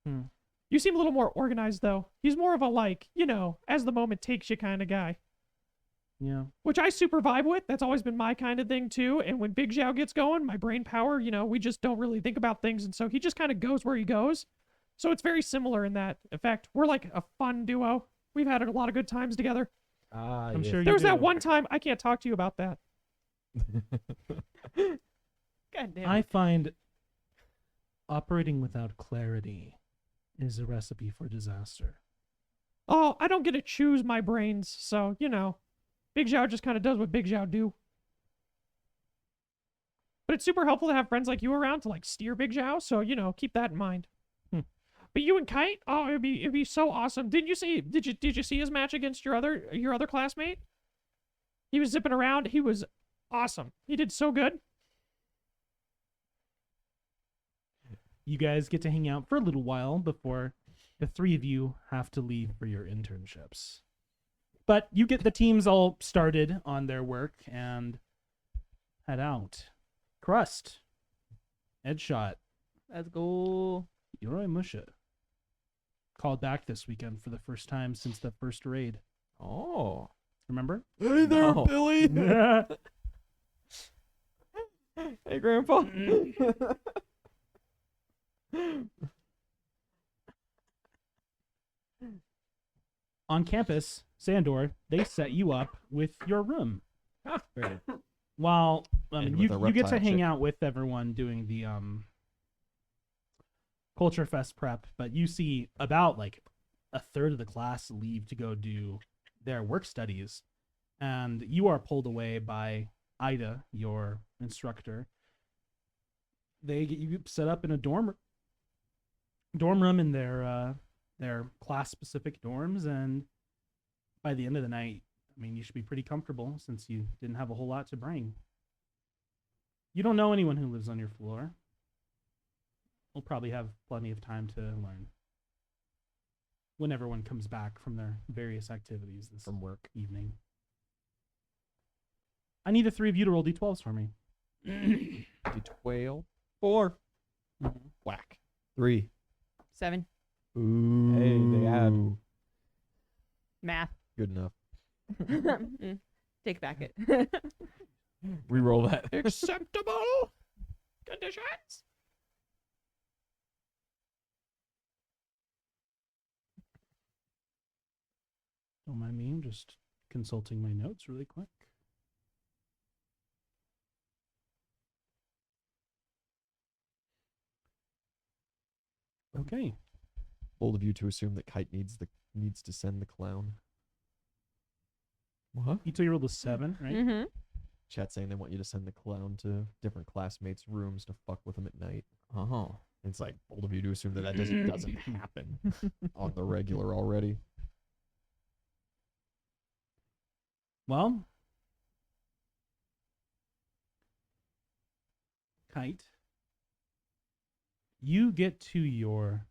Hmm. You seem a little more organized though. He's more of a like, as the moment takes you kind of guy. Yeah. Which I super vibe with. That's always been my kind of thing too. And when Big Zhao gets going, my brain power, we just don't really think about things. And so he just kind of goes where he goes. So it's very similar in that effect. We're like a fun duo. We've had a lot of good times together. I'm sure you There was do. that one time, I can't talk to you about that. God damn. I find operating without clarity is a recipe for disaster. Oh, I don't get to choose my brains. So, Big Zhao just kind of does what Big Zhao do. But it's super helpful to have friends like you around to like steer Big Zhao. So, keep that in mind. But you and Kite, oh, it'd be so awesome. Did you see his match against your other classmate? He was zipping around. He was awesome. He did so good. You guys get to hang out for a little while before the three of you have to leave for your internships. But you get the teams all started on their work, and head out. Crust. Headshot. Let's go. Yoroi Musha. Called back this weekend for the first time since the first raid. Oh. Remember? Hey there, No. Billy. Hey, Grandpa. On campus, Sandor, they set you up with your room. Very good. While And you with a you get to reptile hang chick. out with everyone doing the Culture Fest prep, but you see about like a third of the class leave to go do their work studies, and you are pulled away by Ida, your instructor. They get you set up in a dorm room in their class specific dorms, and by the end of the night, I mean, you should be pretty comfortable since you didn't have a whole lot to bring. You don't know anyone who lives on your floor. We'll probably have plenty of time to learn when everyone comes back from their various activities this From work. evening. I need the three of you to roll d12s for me. D12. 4. Whack. 3. 7. Ooh. Hey, they add. Math. Good enough. Take back it. Reroll that. Acceptable conditions. Don't mind me, I'm just consulting my notes really quick. Okay. Bold of you to assume that Kite needs to send the clown. What? You two rolled a 7, right? Mm-hmm. Chat saying they want you to send the clown to different classmates' rooms to fuck with them at night. Oh. It's like bold of you to assume that doesn't happen on the regular already. Well, Kite, you get to your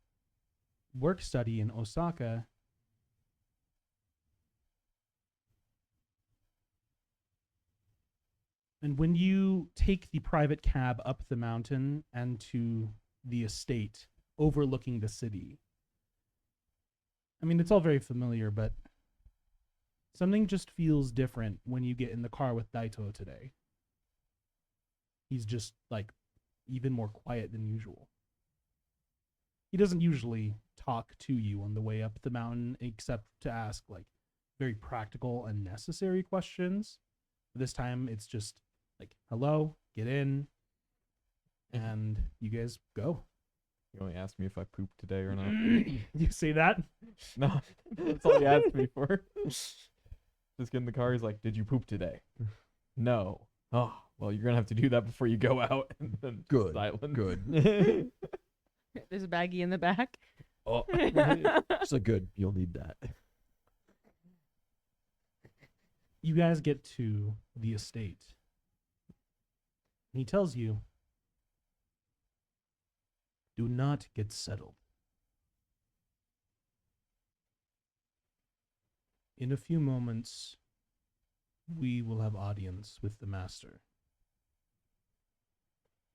work study in Osaka and when you take the private cab up the mountain and to the estate overlooking the city, I mean, it's all very familiar, but something just feels different when you get in the car with Daito today. He's just, like, even more quiet than usual. He doesn't usually talk to you on the way up the mountain except to ask, like, very practical and necessary questions. This time, it's just, like, hello, get in, and you guys go. You only asked me if I pooped today or not. You say that? No, that's all he asked me for. Just get in the car. He's like, "Did you poop today?" No. Oh, well, you're gonna have to do that before you go out. And then Good. silent. Good. There's a baggie in the back. Oh. So good. You'll need that. You guys get to the estate. And he tells you, do not get settled. In a few moments, we will have audience with the master.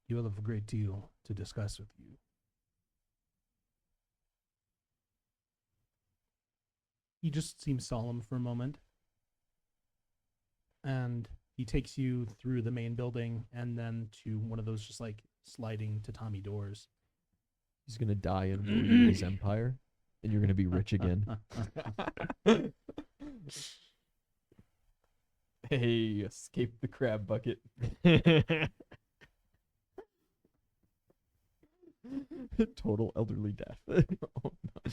He will have a great deal to discuss with you. He just seems solemn for a moment. And he takes you through the main building and then to one of those just like sliding tatami doors. He's gonna die and ruin his empire, and you're gonna be rich again. Hey, escape the crab bucket. Total elderly death. Oh, no.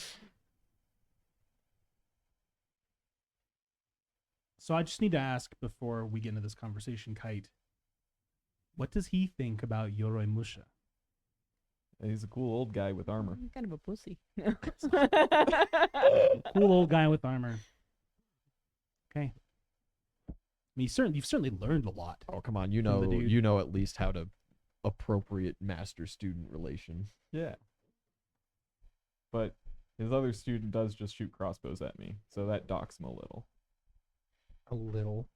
So I just need to ask before we get into this conversation, Kite, what does he think about Yoroi Musha? He's a cool old guy with armor. I'm kind of a pussy. Cool old guy with armor. Okay. I mean, you've certainly learned a lot. Oh come on, From the dude. you know at least how to appropriate master-student relation. Yeah. But his other student does just shoot crossbows at me, so that docks him a little. A little.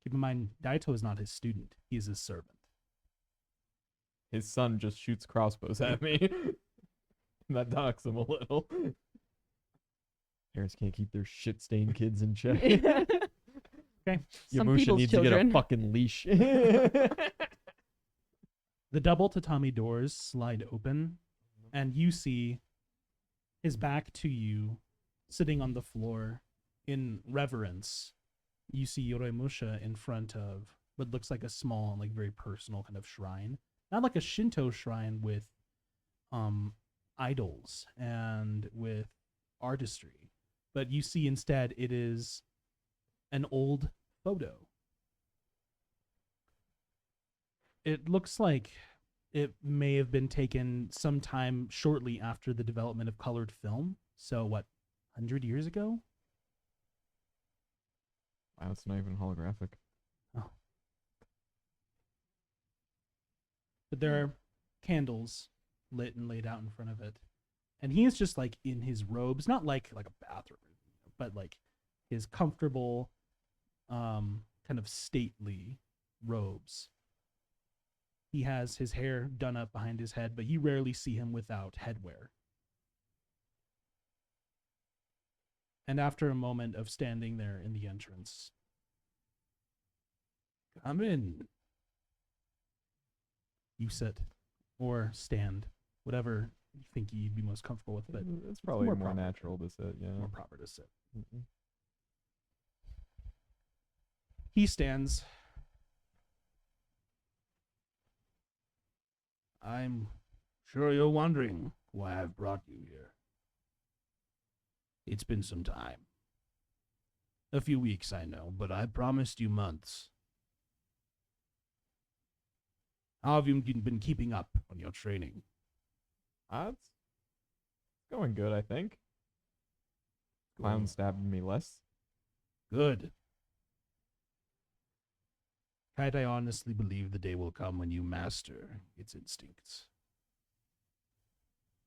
Keep in mind, Daito is not his student. He is his servant. His son just shoots crossbows at me. That docks him a little. Parents can't keep their shit-stained kids in check. Okay. Some Yamusha people's needs to children. get a fucking leash. The double tatami doors slide open, and you see his back to you, sitting on the floor in reverence. You see Yoroimusha in front of what looks like a small and like very personal kind of shrine. Not like a Shinto shrine with idols and with artistry, but you see instead it is an old photo. It looks like it may have been taken sometime shortly after the development of colored film. So what, 100 years ago? Wow, it's not even holographic. But there are candles lit and laid out in front of it. And he is just like in his robes, not like a bathrobe, but like his comfortable, kind of stately robes. He has his hair done up behind his head, but you rarely see him without headwear. And after a moment of standing there in the entrance, "Come in." You sit or stand, whatever you think you'd be most comfortable with, but It's probably more more, proper. natural to sit, yeah. more proper to sit. Mm-mm. He stands. "I'm sure you're wondering why I've brought you here. It's been some time. A few weeks, I know, but I promised you months. How have you been keeping up on your training?" It's going good, I think. Clown stabbed me less. Good. Kite, I honestly believe the day will come when you master its instincts.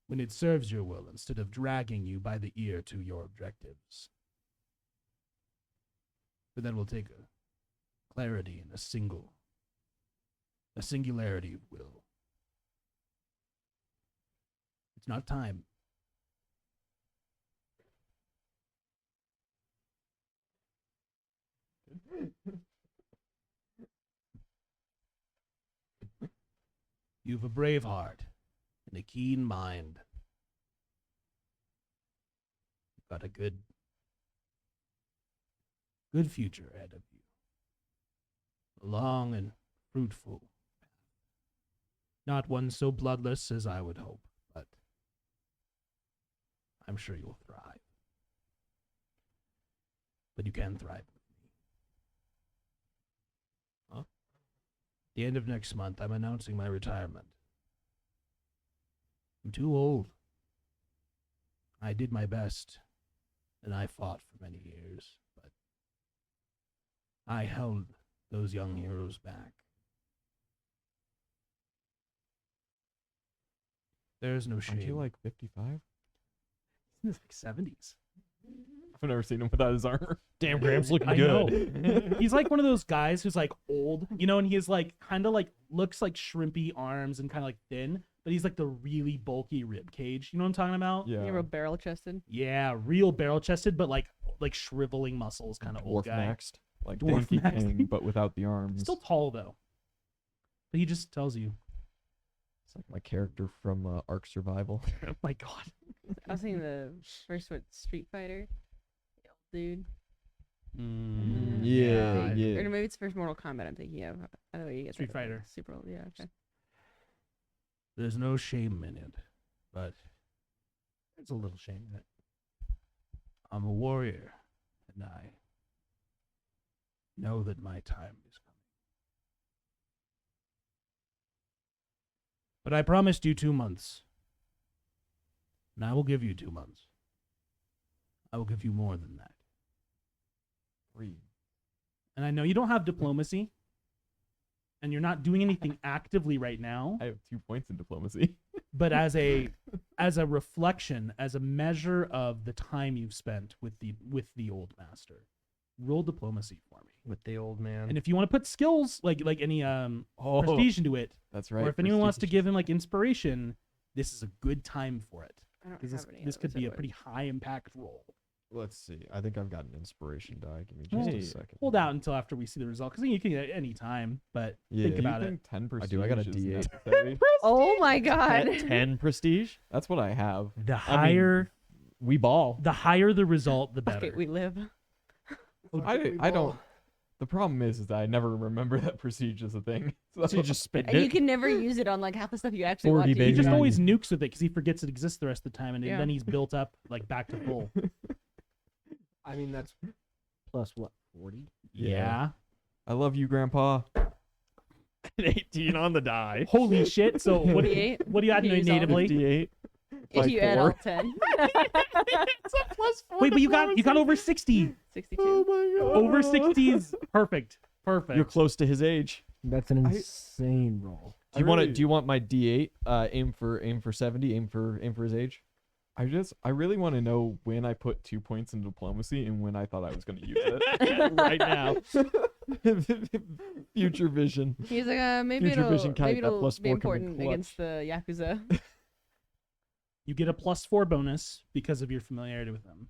When it serves your will instead of dragging you by the ear to your objectives. But that will take a clarity and a singularity of will. It's not time. You've a brave heart and a keen mind. You've got a good future ahead of you. A long and fruitful path. Not one so bloodless as I would hope, but I'm sure you'll thrive. But you can thrive with me. Huh? The end of next month, I'm announcing my retirement. I'm too old. I did my best, and I fought for many years, but I held those young heroes back. There's no shame. Aren't you like 55? in his like 70s. I've never seen him without his armor. Damn, Gramps looking I good. know. He's like one of those guys who's like old, you know, and he's like kind of like looks like shrimpy arms and kind of like thin, but he's like the really bulky rib cage. You know what I'm talking about? Yeah. You were barrel chested. Yeah, real barrel chested, but like shriveling muscles, kind of old Dwarf guy. maxed. Like Dwarf Donkey maxed. Kong, but without the arms. Still tall though, but he just tells you, It's like my character from Ark Survival. "Oh my God." I was thinking the first one, Street Fighter. The old dude. Yeah, I- yeah. Or maybe it's first Mortal Kombat I'm thinking of. I know you get Street that, Fighter. Super old, yeah, okay. There's no shame in it, but there's a little shame in it. I'm a warrior, and I know that my time is coming. But I promised you 2 months, and I will give you 2 months. I will give you more than that. 3. And I know you don't have diplomacy, and you're not doing anything actively right now. I have 2 points in diplomacy. But as a reflection, as a measure of the time you've spent with the old master, roll diplomacy for me. with the old man. And if you want to put skills like any Oh, prestige into it, that's right. or if anyone wants to prestige. give him like inspiration, this is a good time for it. I don't Because have any this of could those be a otherwise. pretty high impact role. Let's see. I think I've got an inspiration die. Give me just Hey, a second. Hold out until after we see the result, because you can get it any time. But Yeah. think Do you about it. think 10 I do, I got a prestige is D8. necessary? Oh my god. 10 prestige. That's what I have. The I mean, higher, We ball. the higher the result, the better. Okay, we live. I don't. The problem is that I never remember that prestige is a thing. So So you just spend And you it. can never use it on like half the stuff you actually 40 want to baby. He use just it on. always nukes with it because he forgets it exists the rest of the time, and Yeah. then he's built up like back to full. I mean, that's plus what, 40? Yeah. I love you, Grandpa. 18 on the die. Holy shit! So what? D8? What do you add You use all natively? D8. If by you add all 4. 10. It's a plus 4. Wait, but you got over 60. 62. Oh my god. Over 60s. Perfect. Perfect. You're close to his age. That's an I- insane roll. Do you I want to? really- Do you want my D8? Aim for 70. Aim for his age. I really want to know when I put 2 points in diplomacy and when I thought I was going to use it. Right now. Future vision. He's like, maybe Future it'll, vision kite, maybe that it'll plus be 4 can be important against the Yakuza. You get a +4 bonus because of your familiarity with them.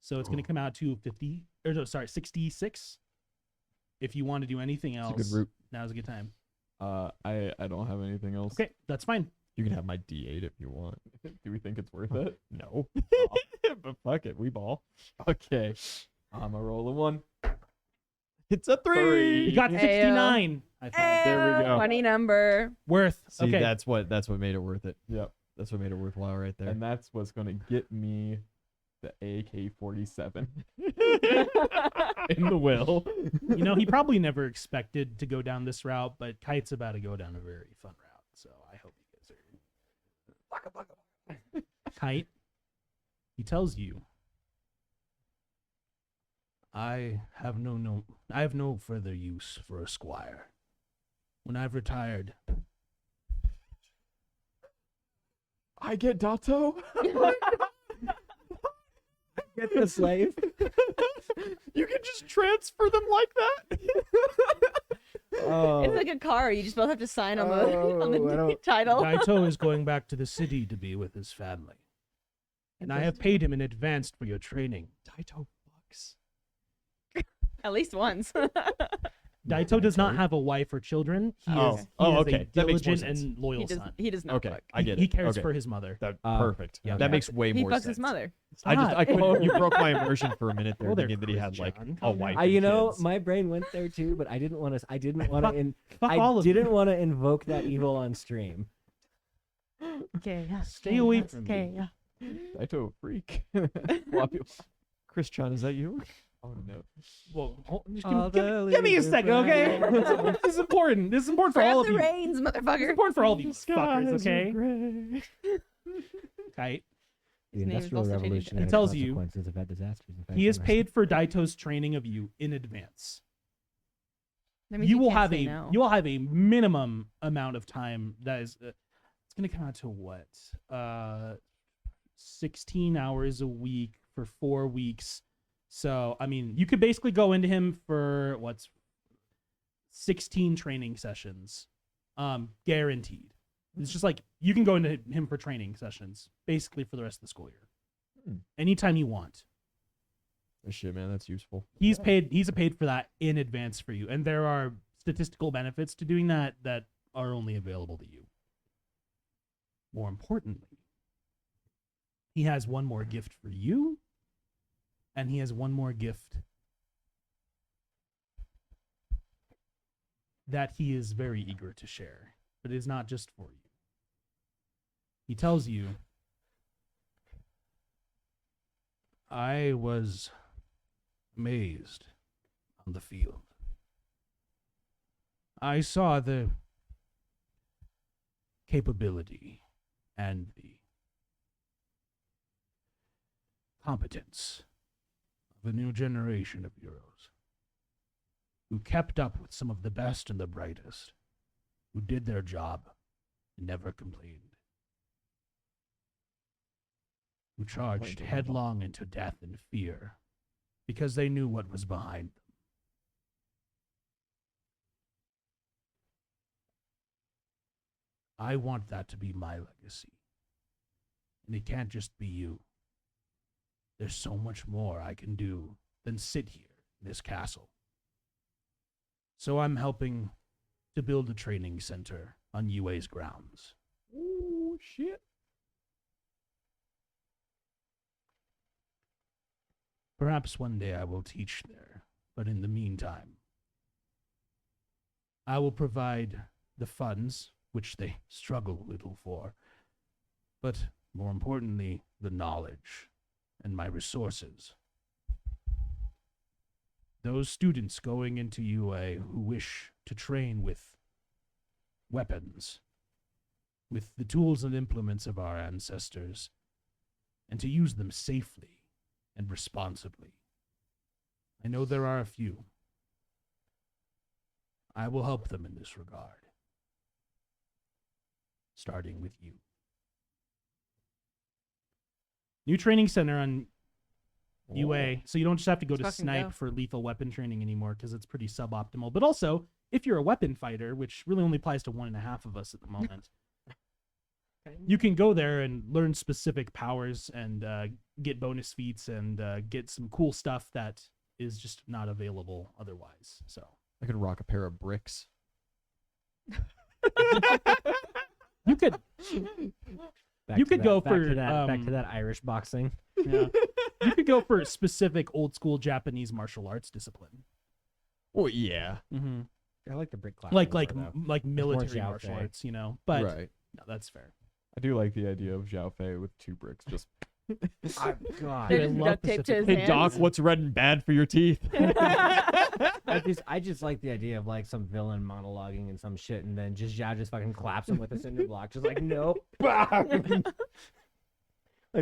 So it's going Oh. to come out to 50. Or no, sorry, 66. If you want to do anything It's else, a good route. now's a good time. I don't have anything else. Okay, that's fine. You can have my D8 if you want. Do we think it's worth it? No. But fuck it, we ball. Okay. I'm a roll of 1. It's a 3. You got Ayo. 69. High five. There we go. Funny number. Worth. See, Okay. that's what made it worth it. Yep. That's what made it worthwhile right there. And that's what's going to get me the AK-47 in the will. You know, he probably never expected to go down this route, but Kite's about to go down a very fun route. So I hope you guys are. Kite, he tells you, I have no further use for a squire. When I've retired, I get Dato. Get the slave. You can just transfer them like that. Oh, It's like a car. You just both have to sign on the, on Oh, I the don't- title. Daito is going back to the city to be with his family. And I have paid him in advance for your training. Daito bucks. At least once. Daito does not have a wife or children. He Oh. is, he Oh, is okay. a That makes more diligent sense. and loyal he does. son. He does not. Okay, fuck. I get it. He cares Okay. for his mother. That Uh, perfect. yeah, that okay. makes way He more fucks sense. his mother. I Stop. couldn't. You broke my immersion for a minute there, Oh, there, thinking that he had like Christian. a Calm wife. down. you and know, kids. my brain went there too, but I didn't want to. I didn't want Fuck- to. Fuck I all of didn't you. want to invoke that evil on stream. Okay. Yeah. Stay away from Okay. me. Yeah. Daito a freak. Flop you- Christian, is that you? Oh no. Well, just All give me a the second, okay? leaves This is important. This is important for Grab all of the you. reins, This is motherfucker. important for all of you fuckers, Skies are okay? gray. Kite. The His name is Industrial also changing Revolution to- had It tells you consequences have had disasters. in He is fact, paid for Daito's training of you in advance. That means You will can't have say a no. you will have a minimum amount of time that is it's going to come out to what? 16 hours a week for 4 weeks. So, I mean, you could basically go into him for 16 training sessions. Guaranteed. It's just like you can go into him for training sessions basically for the rest of the school year. Anytime you want. Oh, shit, man, that's useful. He's paid for that in advance for you, and there are statistical benefits to doing that that are only available to you. More importantly, he has one more gift for you, and he has one more gift that he is very eager to share, but it is not just for you. He tells you, I was amazed on the field. I saw the capability and the competence of a new generation of heroes who kept up with some of the best and the brightest, who did their job and never complained, who charged headlong into death and fear because they knew what was behind them. I want that to be my legacy. And it can't just be you. There's so much more I can do than sit here in this castle. So I'm helping to build a training center on UA's grounds. Ooh, shit. Perhaps one day I will teach there, but in the meantime, I will provide the funds, which they struggle a little for, but more importantly, the knowledge and my resources. Those students going into UA who wish to train with weapons, with the tools and implements of our ancestors, and to use them safely and responsibly. I know there are a few. I will help them in this regard, starting with you. New training center on UA, so you don't just have to go to Let's fucking snipe go. for lethal weapon training anymore because it's pretty suboptimal. But also, if you're a weapon fighter, which really only applies to 1.5 of us at the moment, you can go there and learn specific powers and get bonus feats and get some cool stuff that is just not available otherwise. So I could rock a pair of bricks. you could, Back You to could that- go back for, to that, back um, to that Irish boxing. yeah, you could go for specific old school Japanese martial arts discipline, Well, yeah. mm-hmm. I like the brick class. like more, though. like military Xiao martial Fei. arts, you know. But Right. no, that's fair. I do like the idea of Zhao Fei with 2 bricks. Just God. Dude, I They just love got taped to his Pacific- Hey, Doc, hands. what's red and bad for your teeth? I just like the idea of like some villain monologuing and some shit, and then just Zhao just fucking claps him with a cinder block, just like nope. Like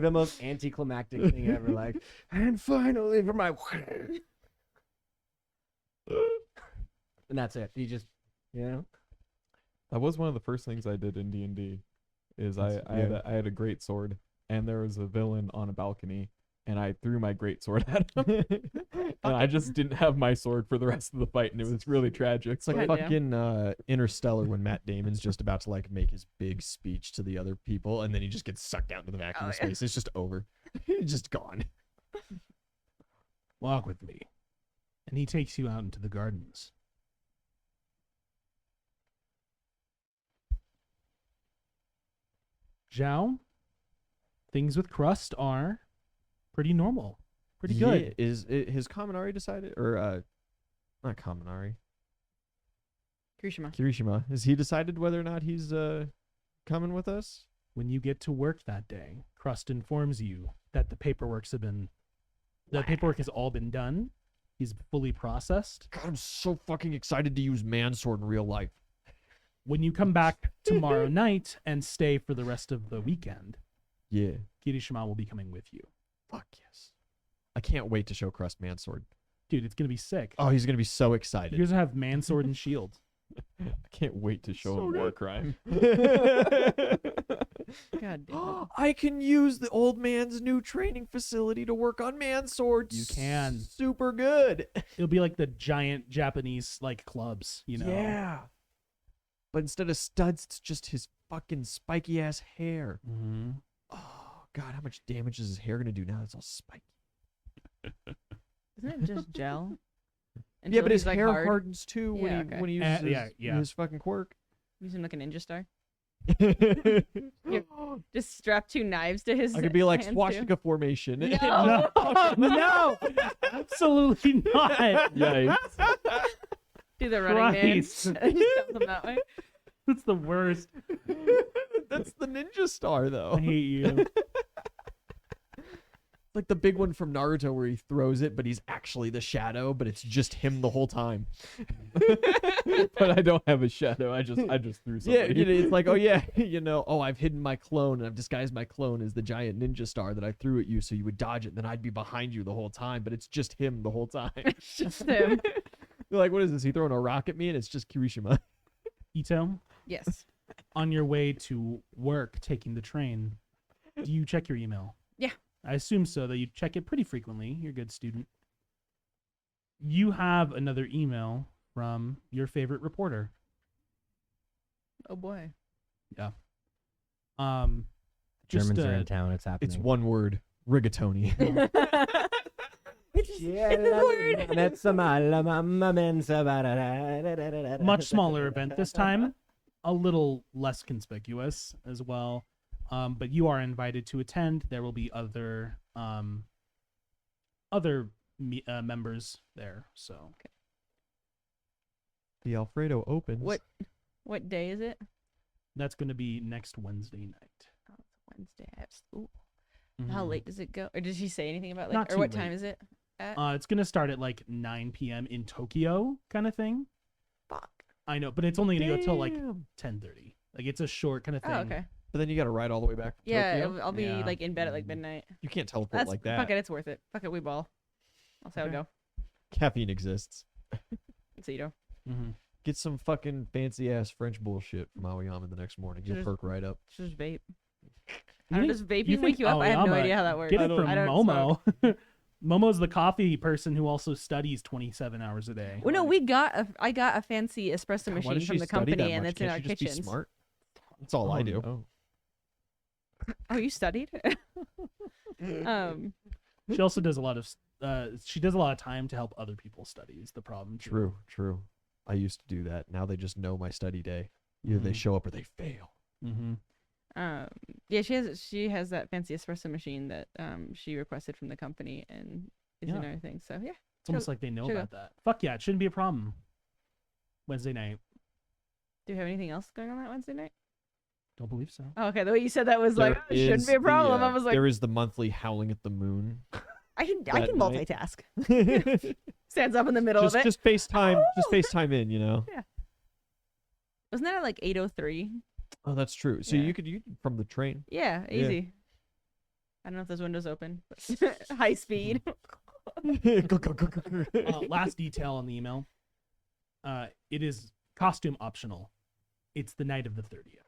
the most anticlimactic thing ever. Like, and finally for my, and that's it. You just, you know, that was one of the first things I did in D&D. Is I had a great sword, and there was a villain on a balcony, and I threw my great sword at him, and I just didn't have my sword for the rest of the fight, and it was really tragic. It's like Good, yeah. fucking Interstellar when Matt Damon's just about to like make his big speech to the other people, and then he just gets sucked down to the vacuum Oh, of yeah. space. It's just over. He's just gone. Walk with me, and he takes you out into the gardens. Zhao, things with crust are pretty normal, pretty good. Yeah, is his Kaminari decided, or not Kaminari, Kirishima. Kirishima? Has he decided whether or not he's coming with us? When you get to work that day, Crust informs you that the paperwork has all been done. He's fully processed. God, I'm so fucking excited to use man sword in real life. When you come back tomorrow night and stay for the rest of the weekend, Yeah. Kirishima will be coming with you. Fuck yes. I can't wait to show Crust man sword. Dude, it's gonna be sick. Oh, he's gonna be so You excited. guys have man sword and shield. I can't wait to show So him war good. crime. God damn it. I can use the old man's new training facility to work on man swords. You can. Super good. It'll be like the giant Japanese like clubs, you know. Yeah. But instead of studs, it's just his fucking spiky ass hair. Mm-hmm. Oh god, how much damage is his hair gonna do now? It's all spiky. Isn't it just gel? Yeah, Until but his he's, like, hair hard? hardens too when Yeah, he okay. when he uses yeah. his fucking quirk. Use him like a ninja star. I Just strap 2 knives to his. could be like hands, swastika formation. No. No, absolutely not. Yikes. Do the running man. Christ. Just dump them that way. That's the worst. That's the ninja star though. I hate you. Like the big one from Naruto where he throws it, but he's actually the shadow, but it's just him the whole time. But I don't have a shadow. I just threw somebody. Yeah, it's like, oh yeah, I've hidden my clone and I've disguised my clone as the giant ninja star that I threw at you so you would dodge it, then I'd be behind you the whole time, but it's just him the whole time. It's just him. You're like, what is this? He throwing a rock at me and it's just Kirishima. Ito, Yes. on your way to work, taking the train, do you check your email? Yeah. I assume so, that you check it pretty frequently. You're a good student. You have another email from your favorite reporter. Oh boy. Just, Germans are in town. It's happening. It's one word: rigatoni. much smaller event this time, a little less conspicuous as well. But you are invited to attend. There will be other members there. So The Alfredo opens. What day is it? that's going to be next Wednesday night. Oh, it's Wednesday. How late does it go? Or did she say anything about like, Not or too what late. time is it? At? It's going to start at like 9 p.m. in Tokyo, kind of thing. Fuck. I know, but it's only going to go till like Damn. 10:30. Like it's a short kind of thing. Oh, okay. But then you got to ride all the way back from Yeah, Tokyo. I'll be Yeah. like in bed at like midnight. You can't teleport That's like that. Fuck it, it's worth it. Fuck it, we ball. I'll say Okay. I'll go. Caffeine exists. So you know. Mm-hmm. Get some fucking fancy ass French bullshit from Aoyama the next morning. You'll Just- perk right up. Just vape. You I don't think- does vaping you wake think you up? I have no Aoyama- idea how that works. Get it from I don't Momo. smoke. Momo's the coffee person who also studies 27 hours a day. Well, no, I got a fancy espresso God, why machine does from she the study that company, and much? it's in Can't our she just be kitchens. smart? That's all I do. Oh. Oh, you studied? She also does a lot of time to help other people study. Is the problem? too. True. I used to do that. Now they just know my study day. Either they Mhm. show up or they fail. Mm-hmm. Yeah, she has that fancy espresso machine that she requested from the company and is in Yeah. our thing. So yeah, It's almost like they know Sugar. about that. Fuck yeah, it shouldn't be a problem. Wednesday night. do we have anything else going on that Wednesday night? Don't believe so. Oh, okay, the way you said that was There like it shouldn't is be a problem. the, I was like, there is the monthly howling at the moon. I can that night. multitask. Stands up in the middle of it. Just FaceTime. Just FaceTime in. You know. Wasn't that at like 8:03? Oh, that's true. So Yeah. you could from the train. Yeah, Yeah. easy. I don't know if those windows open, but high speed. Last detail on the email. It is costume optional. It's the night of the 30th.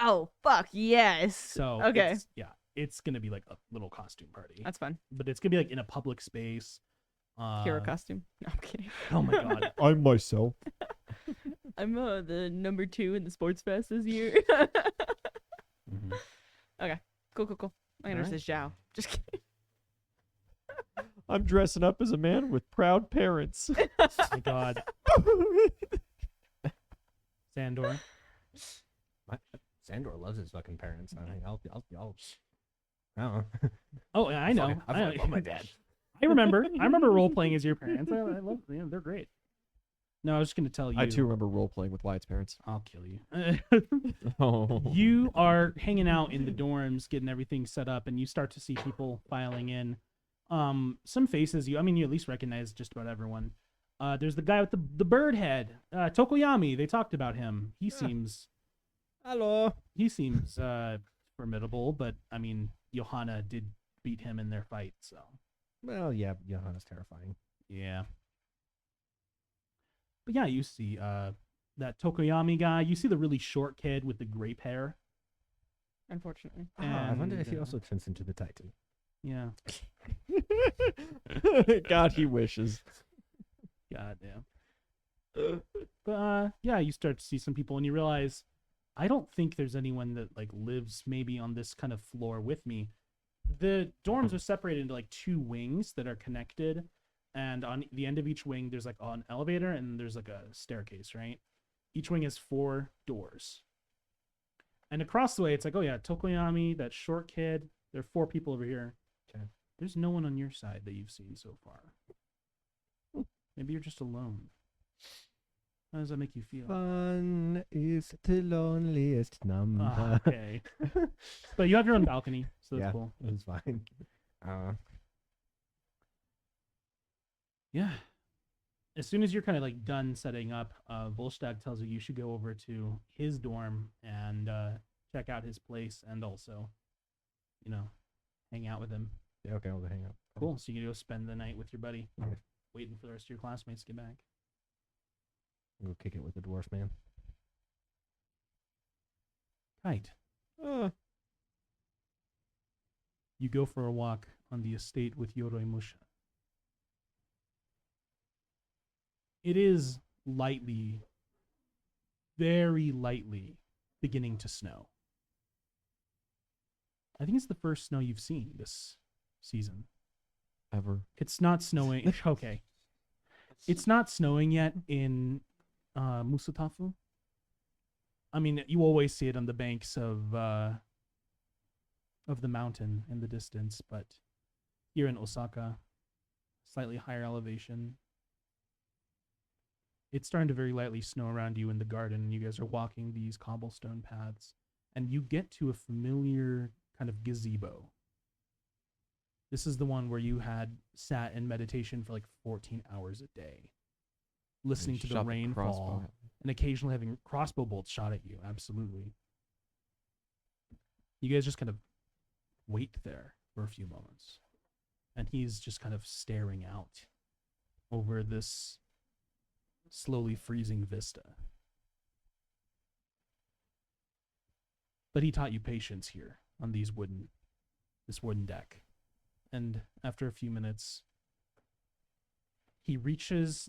Oh fuck yes. So okay, it's gonna be like a little costume party, that's fun. but it's gonna be like in a public space. Hero costume. No, I'm kidding. Oh my god. I'm myself. I'm the number 2 in the sports fest this year. Mhm. Cool. My name Alright. is Zhao. Just kidding. I'm dressing up as a man with proud parents. Oh my god. Sandor. Sandor loves his fucking parents. I think I'll I don't know. Oh, yeah, I know. I I fucking love my dad. I remember role playing as your parents. I love them. They're great. No, I was just gonna tell you. I too remember role playing with Wyatt's parents. I'll kill you. Oh. You are hanging out in the dorms, getting everything set up, and you start to see people filing in. Some faces you at least recognize just about everyone. There's the guy with the bird head, Tokoyami. They talked about him. He seems formidable, but Johanna did beat him in their fight, so Well, yeah, Johanna's terrifying. yeah. But yeah, you see that Tokoyami guy. You see the really short kid with the grape hair. Unfortunately. I wonder if he And, also turns into the Titan. Yeah. God, he wishes. God damn. But yeah, you start to see some people, and you realize I don't think there's anyone that like lives maybe on this kind of floor with me. The dorms are separated into like 2 wings that are connected, and on the end of each wing there's like an elevator and there's like a staircase, right? Each wing has 4 doors. And across the way it's like, oh yeah, Tokoyami, that short kid. There are 4 people over here. Okay. There's no one on your side that you've seen so far. Maybe you're just alone. How does that make you feel? Fun is the loneliest number. Ah, okay. But you have your own balcony, so that's Yeah. cool. It's fine. Yeah. As soon as you're kind of like done setting up, Volstagg tells you should go over to his dorm and check out his place and also, hang out with him. Yeah, okay, I'll hang out. Cool. So you can go spend the night with your buddy, Okay. waiting for the rest of your classmates to get back. I'll go kick it with the dwarf man. Kite. You go for a walk on the estate with Yoroi Musha. It is lightly, very lightly beginning to snow. I think it's the first snow you've seen this season. Ever. It's not snowing. Okay. It's not snowing yet in Musutafu. I mean, you always see it on the banks of the mountain in the distance, but here in Osaka, slightly higher elevation, it's starting to very lightly snow around you in the garden, and you guys are walking these cobblestone paths, and you get to a familiar kind of gazebo. This is the one where you had sat in meditation for like 14 hours a day, listening to the Shot rainfall crossbow. and occasionally having crossbow bolts shot at you. Absolutely. You guys just kind of wait there for a few moments, and he's just kind of staring out over this slowly freezing vista. But he taught you patience here on this wooden deck. And after a few minutes, he reaches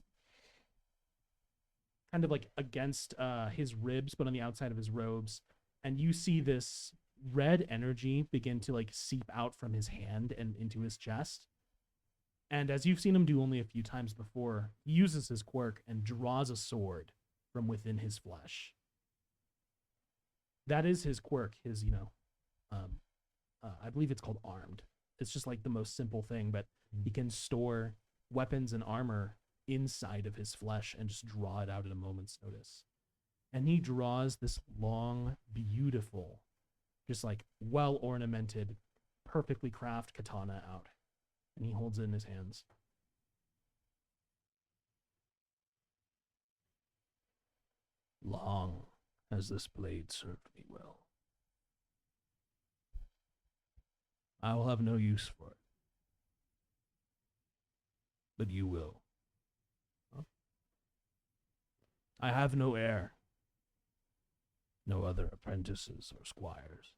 kind of like against his ribs, but on the outside of his robes, and you see this red energy begin to like seep out from his hand and into his chest. And as you've seen him do only a few times before, he uses his quirk and draws a sword from within his flesh. That is his quirk, his, I believe it's called armed. It's just like the most simple thing, but he can store weapons and armor inside of his flesh and just draw it out at a moment's notice. And he draws this long, beautiful, just like well ornamented, perfectly crafted katana out. And he holds it in his hands. Long has this blade served me well. I will have no use for it. But you will. Huh? I have no heir. No other apprentices or squires.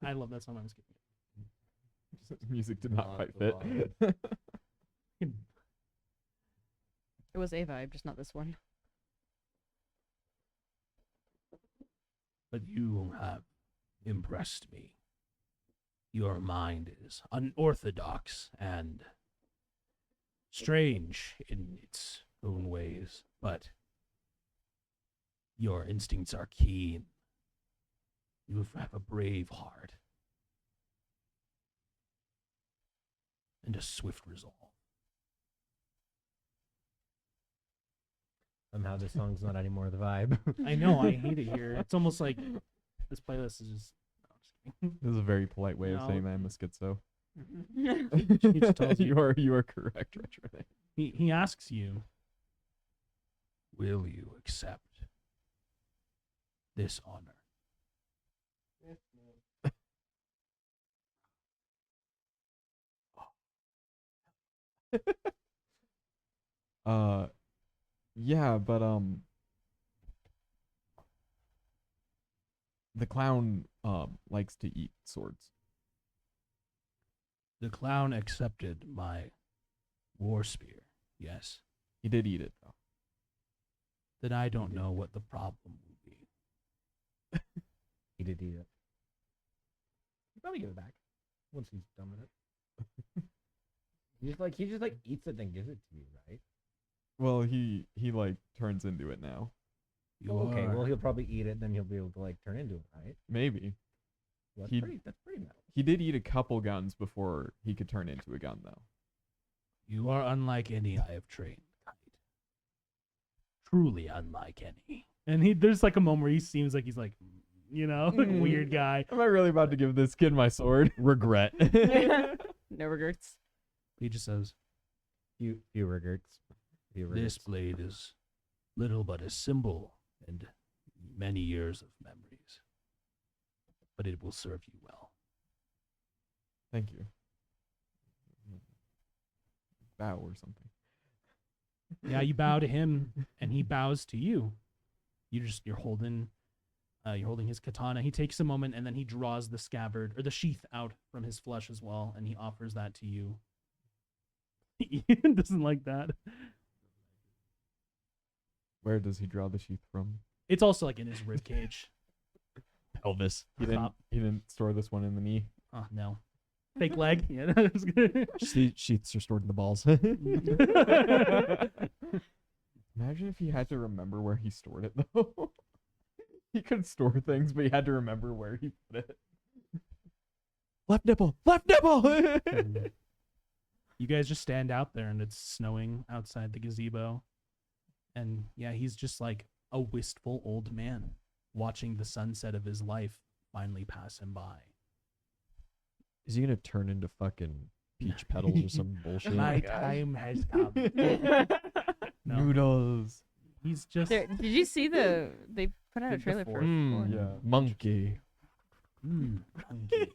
I love that song. I'm skipping Music did not Not quite the fit. it. It was a vibe, just not this one. But you have impressed me. Your mind is unorthodox and strange in its own ways, but your instincts are keen. You have a brave heart and a swift resolve. Somehow this song's not anymore the vibe. I know, I hate it here. It's almost like this playlist is just. No, I'm just kidding. This is a very polite way of No. saying that, Miss Schizo. He just tells you. You are correct, Retro. He asks you, will you accept this honor? Yeah, but the clown likes to eat swords. The clown accepted my war spear, yes. He did eat it though. Then I don't know what the problem will be. He did eat it. He'll probably give it back once he's done with it. he just eats it and gives it to you, right? Well, he like turns into it now. You Okay, are- well he'll probably eat it, and then he'll be able to like turn into it, right? Maybe. Well, He- that's pretty metal. He did eat a couple guns before he could turn into a gun though. You are unlike any I have trained, Kite. Truly unlike any. And there's like a moment where he seems like he's like, weird guy. Am I really about to give this kid my sword? Regret. No regrets. He just says, Few regrets. Few this regrets. blade is little but a symbol and many years of memories. But it will serve you well. Thank you. Bow or something. Yeah, you bow to him, and he bows to you. You're holding his katana. He takes a moment, and then he draws the scabbard or the sheath out from his flesh as well, and he offers that to you. Ian doesn't like that. Where does he draw the sheath from? It's also like in his rib cage. Elvis. Stop. He didn't store this one in the knee. Oh no. Fake leg. Yeah, that's good. Sheaths are stored in the balls. Imagine if he had to remember where he stored it though. He could store things, but he had to remember where he put it. Left nipple. Left nipple. You guys just stand out there and it's snowing outside the gazebo. And yeah, he's just like a wistful old man watching the sunset of his life finally pass him by. Is he gonna turn into fucking peach petals or some bullshit? My time has come. No, Noodles. he's just Did you see they put out a The trailer for fourth it? one. Yeah. Monkey. hungry.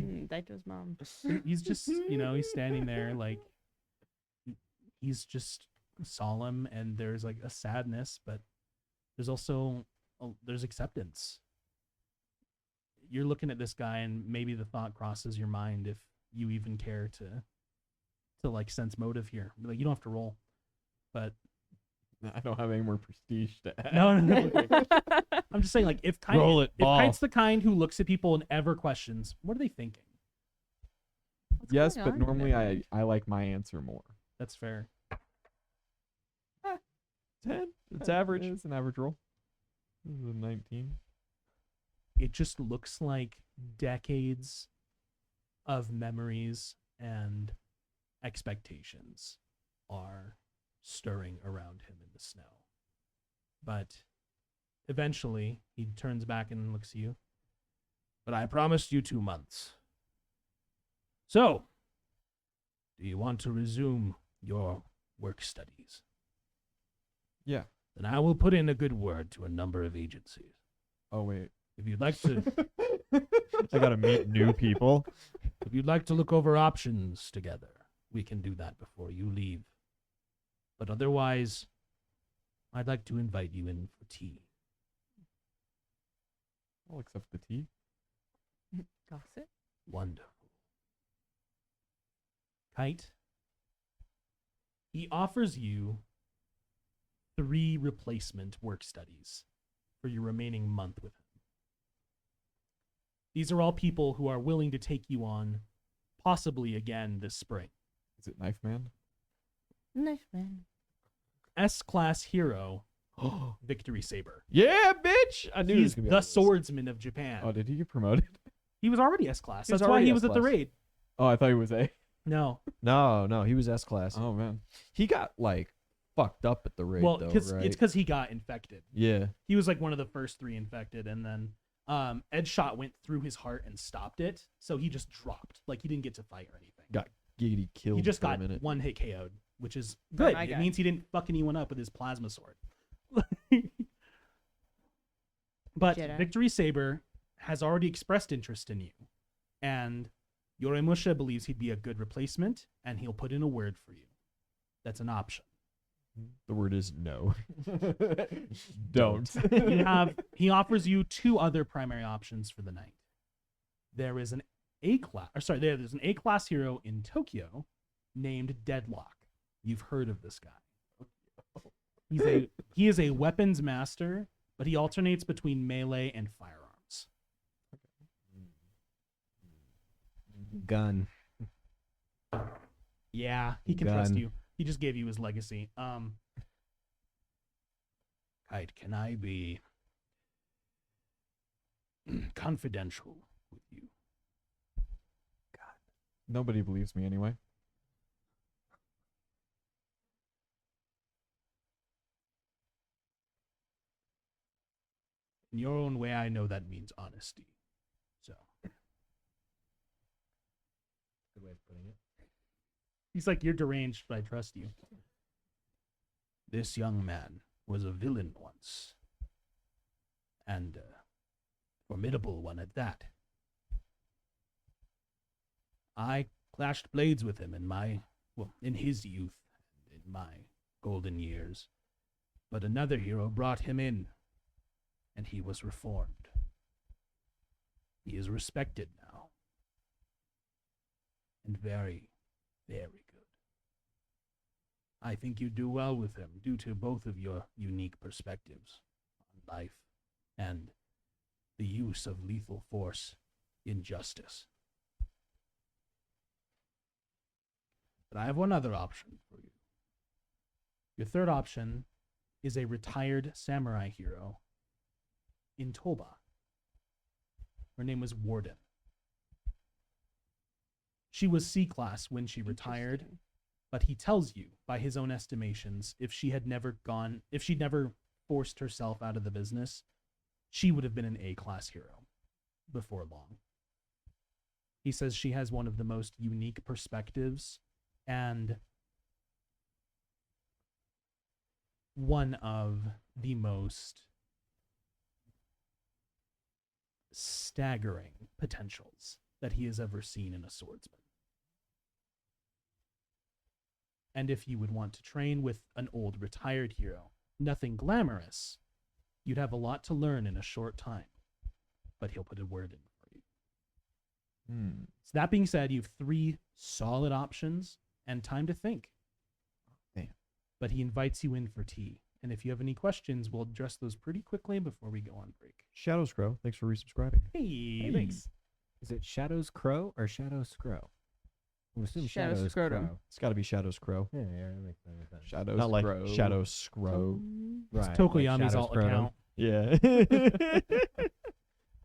Daito's mom. He's just, he's standing there like he's just solemn, and there's like a sadness, but there's also there's acceptance. You're looking at this guy, and maybe the thought crosses your mind if you even care to like sense motive here. Like, you don't have to roll, but I don't have any more prestige to add. no. I'm just saying, like, if Roll it, ball. Kite's the kind who looks at people and ever questions, what are they thinking? What's Yes, going but on normally here? I like my answer more. That's fair. 10. It's average. It's an average roll. This is a 19. It just looks like decades of memories and expectations are stirring around him in the snow. But eventually, he turns back and looks at you. But I promised you 2 months. So, do you want to resume your work studies? Yeah. Then I will put in a good word to a number of agencies. Oh wait. If you'd like to I gotta meet new people. If you'd like to look over options together, we can do that before you leave. But otherwise, I'd like to invite you in for tea. I'll accept the tea. Gossip? Wonderful. Kite, he offers you 3 replacement work studies for your remaining month with him. These are all people who are willing to take you on, possibly again this spring. Is it Knife Man? Nice man. S-class hero, Victory Saber. Yeah, bitch. I knew he was He's gonna be the on this. swordsman of Japan. Oh, did he get promoted? He was already S-class. He was That's why already he was at the S-class. raid. Oh, I thought he was A. No. No, he was S class. Oh man. He got like fucked up at the raid Well, though, it's right? because he got infected. Yeah. He was like one of the first 3 infected, and then Ed's shot went through his heart and stopped it, so he just dropped. Like, he didn't get to fight or anything. Got giggity killed. He just for got a minute. 1 hit KO'd, which is Very good. my It guy. means he didn't fuck anyone up with his plasma sword. But Jedi. Victory Saber has already expressed interest in you, and Yoremusha believes he'd be a good replacement, and he'll put in a word for you. That's an option. The word is no. Don't. He offers you 2 other primary options for the night. There's an there's an A-class hero in Tokyo named Deadlock. You've heard of this guy. He is a weapons master, but he alternates between melee and firearms. Gun. Yeah, he can trust Gun. you. He just gave you his legacy. Kite, can I be confidential with you? Nobody believes me anyway. In your own way, I know that means honesty. So Good way of putting it. he's like, you're deranged, but I trust you. This young man was a villain once, and a formidable one at that. I clashed blades with him in his youth, and in my golden years. But another hero brought him in, and he was reformed. He is respected now, and very, Very good. I think you do well with him due to both of your unique perspectives on life and the use of lethal force in justice. But I have one other option for you. Your third option is a retired samurai hero in Toba. Her name was Warden. She was C-class when she retired, but he tells you, by his own estimations, if she'd never forced herself out of the business, she would have been an A-class hero before long. He says she has one of the most unique perspectives and one of the most staggering potentials that he has ever seen in a swordsman. And if you would want to train with an old retired hero, nothing glamorous, you'd have a lot to learn in a short time. But he'll put a word in for you. So that being said, you have 3 solid options and time to think. Damn. But he invites you in for tea. And if you have any questions, we'll address those pretty quickly before we go on break. Shadows Crow, thanks for resubscribing. Hey, thanks. Is it Shadows Crow or Shadow Scrow? I'm assuming Shadow Shadows Scrotum. Crow. It's got to be Shadows Crow. Yeah, that makes sense. Shadows Not like grow. Shadow Scrow. Right. It's Tokoyami's Shadow alt Scrotum. account. Yeah.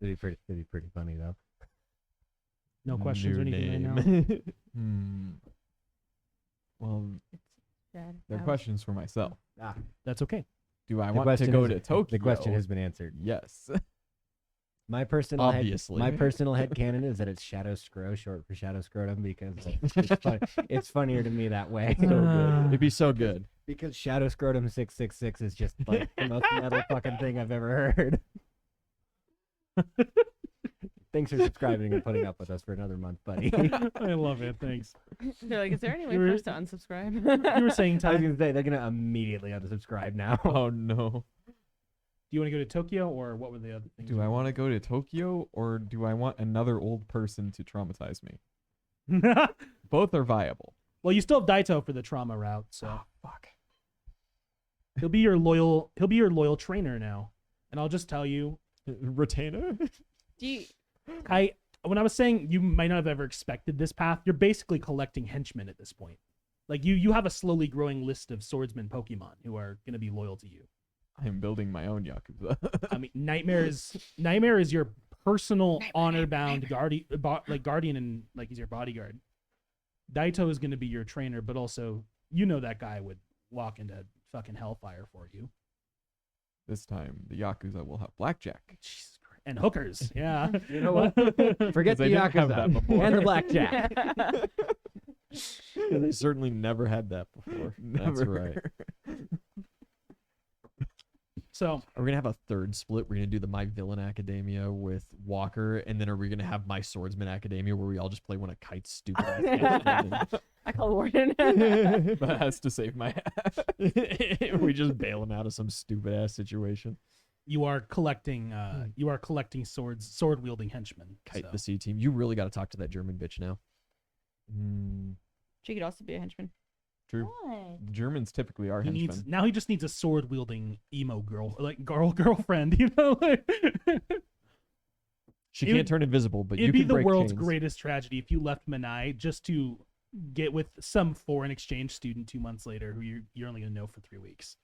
It'd be pretty funny though. No questions or New anything right now. name. Well, Shadow. they're questions for myself. That's okay. Do I The want to question go is- to Tokyo? The question has been answered. Yes. My personal Obviously. my personal headcanon is that it's Shadow Scrow, short for Shadow Scrotum, because it's funnier to me that way. So good. It'd be so good. Because Shadow Scrotum 666 is just like the most metal fucking thing I've ever heard. Thanks for subscribing and putting up with us for another month, buddy. I love it. Thanks. They're like, is there any way You for were- us to unsubscribe? You were saying, I was Ty, do gonna say they're gonna immediately unsubscribe now. Oh no. you want to go to Tokyo, or what were the other things? Do I want to go to Tokyo or do I want another old person to traumatize me? to? Both are viable. Well, you still have Daito for the trauma route, so Oh, fuck. he'll be your loyal trainer now. And I'll just tell you, Retainer? Do you, when I was saying you might not have ever expected this path, you're basically collecting henchmen at this point. Like you have a slowly growing list of swordsman Pokemon who are going to be loyal to you. I am building my own Yakuza. I mean, Nightmare is your personal honor-bound guardian, and like he's your bodyguard. Daito is going to be your trainer, but also that guy would walk into fucking hellfire for you. This time, the Yakuza will have blackjack. Jesus Christ. And hookers, yeah. You know what? Forget 'Cause the they didn't have Yakuza that before. and the blackjack. They certainly never had that before. That's Never. right. So Are we gonna have a third split? We're gonna do the My Villain Academia with Walker, and then are we gonna have My Swordsman Academia where we all just play one of Kite's stupid ass I call Warden. That has to save my ass. games? We just bail him out of some stupid ass situation. you are collecting sword wielding henchmen. Kite so. the C team. You really got to talk to that German bitch now. She could also be a henchman. True. What? The Germans typically are henchmen. He just needs a sword wielding emo girlfriend, She It can't would- turn invisible, but you It'd be can the break world's chains. greatest tragedy if you left Manai just to get with some foreign exchange student 2 months later who you're only gonna know for 3 weeks.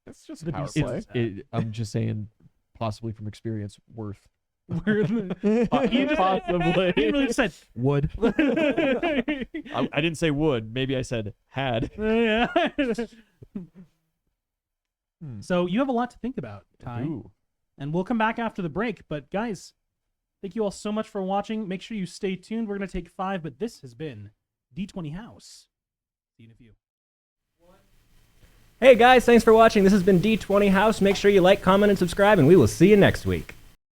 That's just The power beast play. is- I'm just saying, possibly from experience, worth. Possibly. Possibly. He really just said would. I didn't say would. Maybe I said had. Yeah. Hmm. So you have a lot to think about, Ty. Ooh. And we'll come back after the break. But guys, thank you all so much for watching. Make sure you stay tuned. We're going to take 5, but this has been D20 House. See you in a few. Hey guys, thanks for watching. This has been D20 House. Make sure you like, comment, and subscribe, and we will see you next week.